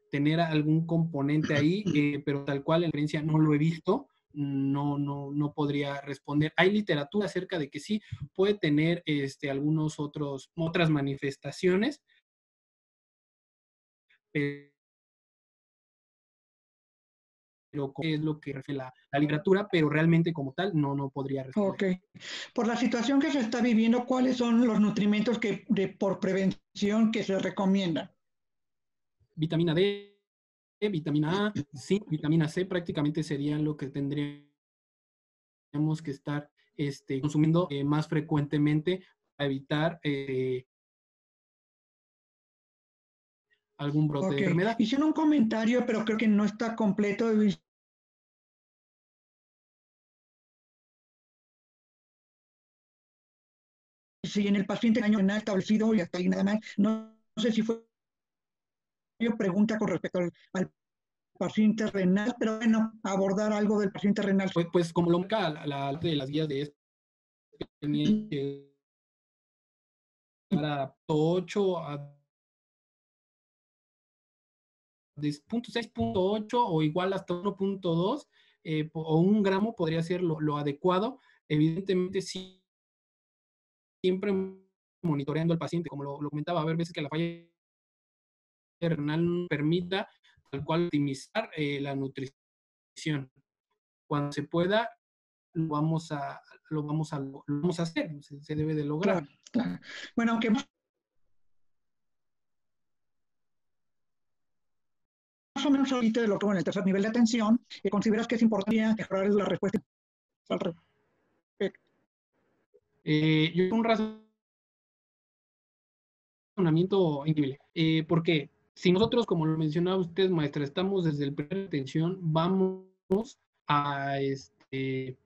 tener algún componente ahí, pero tal cual en experiencia no lo he visto. No podría responder. Hay literatura acerca de que sí puede tener otras manifestaciones, pero es lo que refiere la literatura, pero realmente como tal no podría responder. Ok. Por la situación que se está viviendo, ¿cuáles son los nutrimentos por prevención que se recomiendan? vitamina D, vitamina A, zinc, vitamina C, prácticamente serían lo que tendríamos que estar consumiendo más frecuentemente para evitar algún brote de Ok, enfermedad. hicieron un comentario, pero creo que no está completo. Si en el paciente daño renal establecido y hasta ahí nada más, no sé si fue pregunta con respecto al paciente renal, pero bueno, abordar algo del paciente renal. Pues como lo marca de las guías de esto, tenía que llegar a 8 a 6.8 o igual hasta 1.2 o 1 gramo podría ser lo adecuado. Evidentemente, sí, siempre monitoreando al paciente, como lo comentaba, a ver veces que la falla renal no permita tal cual optimizar la nutrición. Cuando se pueda, lo vamos a hacer, se debe de lograr. Claro, claro. Bueno, aunque más o menos ahorita de lo que en el tercer nivel de atención, ¿consideras que es importante mejorar la respuesta al respecto? Yo un razonamiento increíble. Porque si nosotros, como lo mencionaba usted, maestra, estamos desde el primer atención, vamos a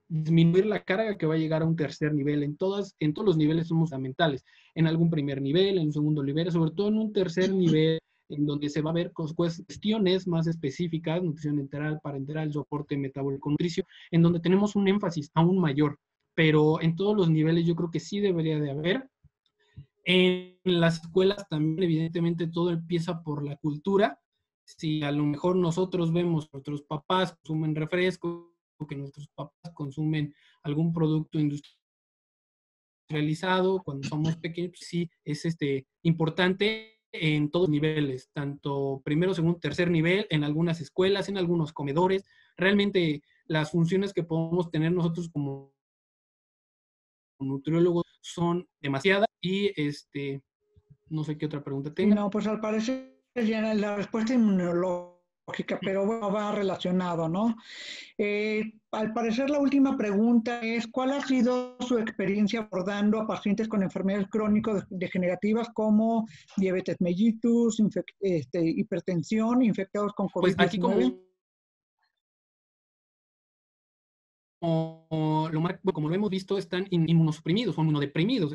disminuir la carga que va a llegar a un tercer nivel. En todos los niveles somos fundamentales. En algún primer nivel, en un segundo nivel, sobre todo en un tercer nivel, en donde se va a ver cuestiones más específicas, nutrición enteral, parenteral, soporte metabólico nutricio, en donde tenemos un énfasis aún mayor. Pero en todos los niveles yo creo que sí debería de haber. En las escuelas también, evidentemente, todo empieza por la cultura. Si a lo mejor nosotros vemos que nuestros papás consumen refresco, o que nuestros papás consumen algún producto industrializado cuando somos pequeños, pues sí es importante en todos los niveles, tanto primero, segundo, tercer nivel, en algunas escuelas, en algunos comedores. Realmente las funciones que podemos tener nosotros como nutriólogos son demasiadas y no sé qué otra pregunta Sí, tenga. no, pues al parecer ya la respuesta inmunológica, pero bueno, va relacionado, ¿no? Al parecer la última pregunta es, ¿cuál ha sido su experiencia abordando a pacientes con enfermedades crónico-degenerativas como diabetes mellitus, hipertensión, infectados con Pues aquí COVID-19? como lo hemos visto, están inmunosuprimidos o inmunodeprimidos.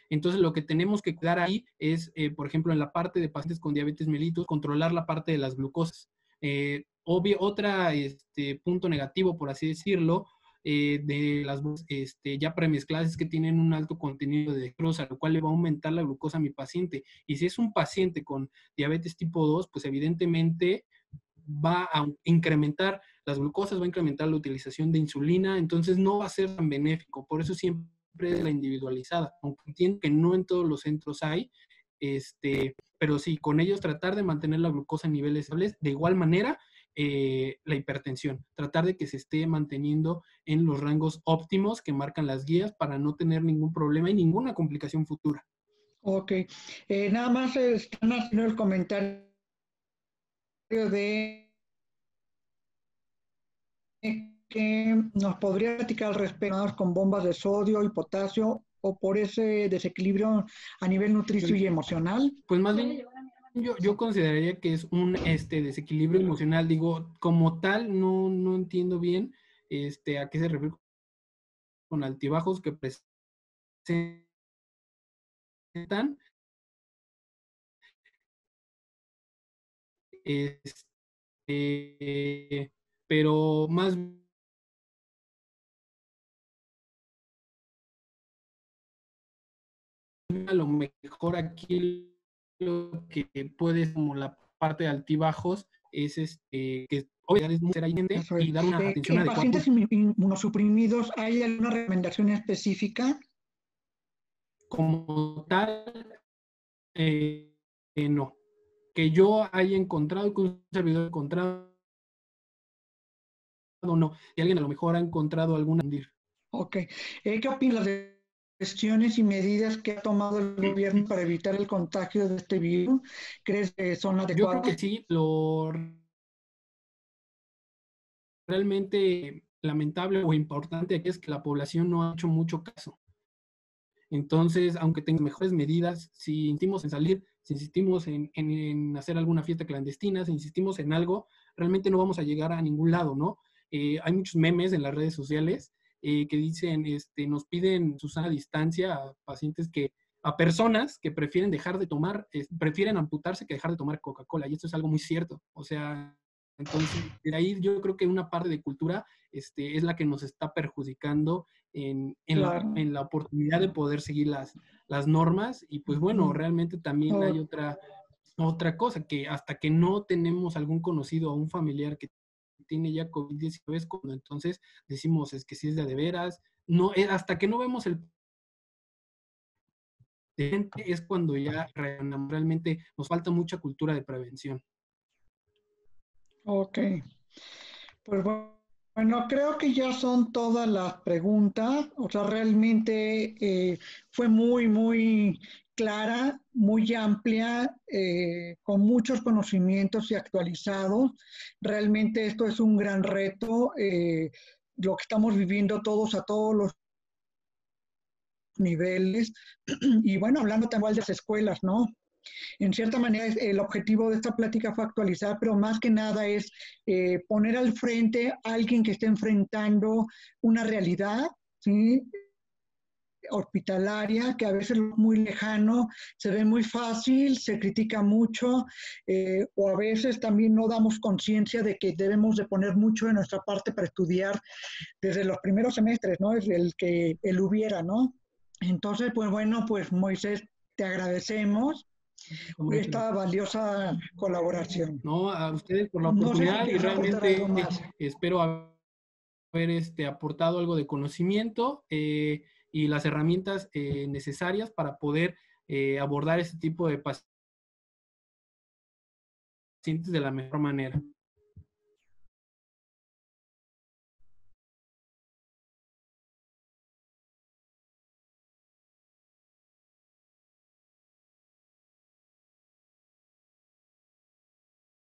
Entonces, lo que tenemos que cuidar ahí es, por ejemplo, en la parte de pacientes con diabetes mellitus, controlar la parte de las glucosas. Otra punto negativo, por así decirlo, de las ya premezcladas es que tienen un alto contenido de dextrosa, lo cual le va a aumentar la glucosa a mi paciente. Y si es un paciente con diabetes tipo 2, pues evidentemente va a incrementar las glucosas, va a incrementar la utilización de insulina, entonces no va a ser tan benéfico. Por eso siempre es la individualizada, aunque entiendo que no en todos los centros hay, pero sí, con ellos tratar de mantener la glucosa en niveles estables. De igual manera, la hipertensión, tratar de que se esté manteniendo en los rangos óptimos que marcan las guías para no tener ningún problema y ninguna complicación futura. Ok, nada más están haciendo el comentario de que nos podría platicar al respecto con bombas de sodio y potasio o por ese desequilibrio a nivel nutricio y emocional. Pues más bien yo consideraría que es un desequilibrio emocional. Digo, como tal, no entiendo bien a qué se refiere con altibajos que presentan. Pero más a lo mejor aquí lo que puede como la parte de altibajos es que obviamente ser ayente Eso es. y dar una atención En adecuada. pacientes inmunosuprimidos, ¿hay alguna recomendación específica? Como tal, no. Que yo haya encontrado, que un servidor haya encontrado, no. Y alguien a lo mejor ha encontrado alguna. Ok. ¿Qué opinas de cuestiones y medidas que ha tomado el gobierno para evitar el contagio de este virus, ¿crees que son Yo creo adecuadas? que sí, lo realmente lamentable o importante aquí es que la población no ha hecho mucho caso. Entonces, aunque tenga mejores medidas, si insistimos en salir, si insistimos en hacer alguna fiesta clandestina, si insistimos en algo, realmente no vamos a llegar a ningún lado, ¿no? Hay muchos memes en las redes sociales que dicen, nos piden su sana distancia a pacientes a personas que prefieren dejar de tomar, prefieren amputarse que dejar de tomar Coca-Cola, y esto es algo muy cierto. O sea, entonces, de ahí yo creo que una parte de cultura es la que nos está perjudicando Claro. en la oportunidad de poder seguir las normas. Y pues bueno, realmente también hay otra cosa, que hasta que no tenemos algún conocido o un familiar que tiene ya COVID-19 es cuando entonces decimos es que si es de veras. No, hasta que no vemos el es cuando ya realmente nos falta mucha cultura de prevención. Ok. Pues bueno, creo que ya son todas las preguntas. O sea, realmente fue muy, muy clara, muy amplia, con muchos conocimientos y actualizados. Realmente esto es un gran reto, lo que estamos viviendo todos a todos los niveles. Y bueno, hablando también de las escuelas, ¿no? En cierta manera, el objetivo de esta plática fue actualizar, pero más que nada es poner al frente a alguien que esté enfrentando una realidad, ¿sí? Hospitalaria, que a veces es muy lejano, se ve muy fácil, se critica mucho, o a veces también no damos conciencia de que debemos de poner mucho de nuestra parte para estudiar desde los primeros semestres, ¿no? Es el que él hubiera, ¿no? Entonces, pues bueno, pues Moisés, te agradecemos esta valiosa colaboración. No, a ustedes por la No sé si oportunidad, y quieres aportar algo realmente más. espero haber aportado algo de conocimiento y las herramientas necesarias para poder abordar este tipo de pacientes de la mejor manera.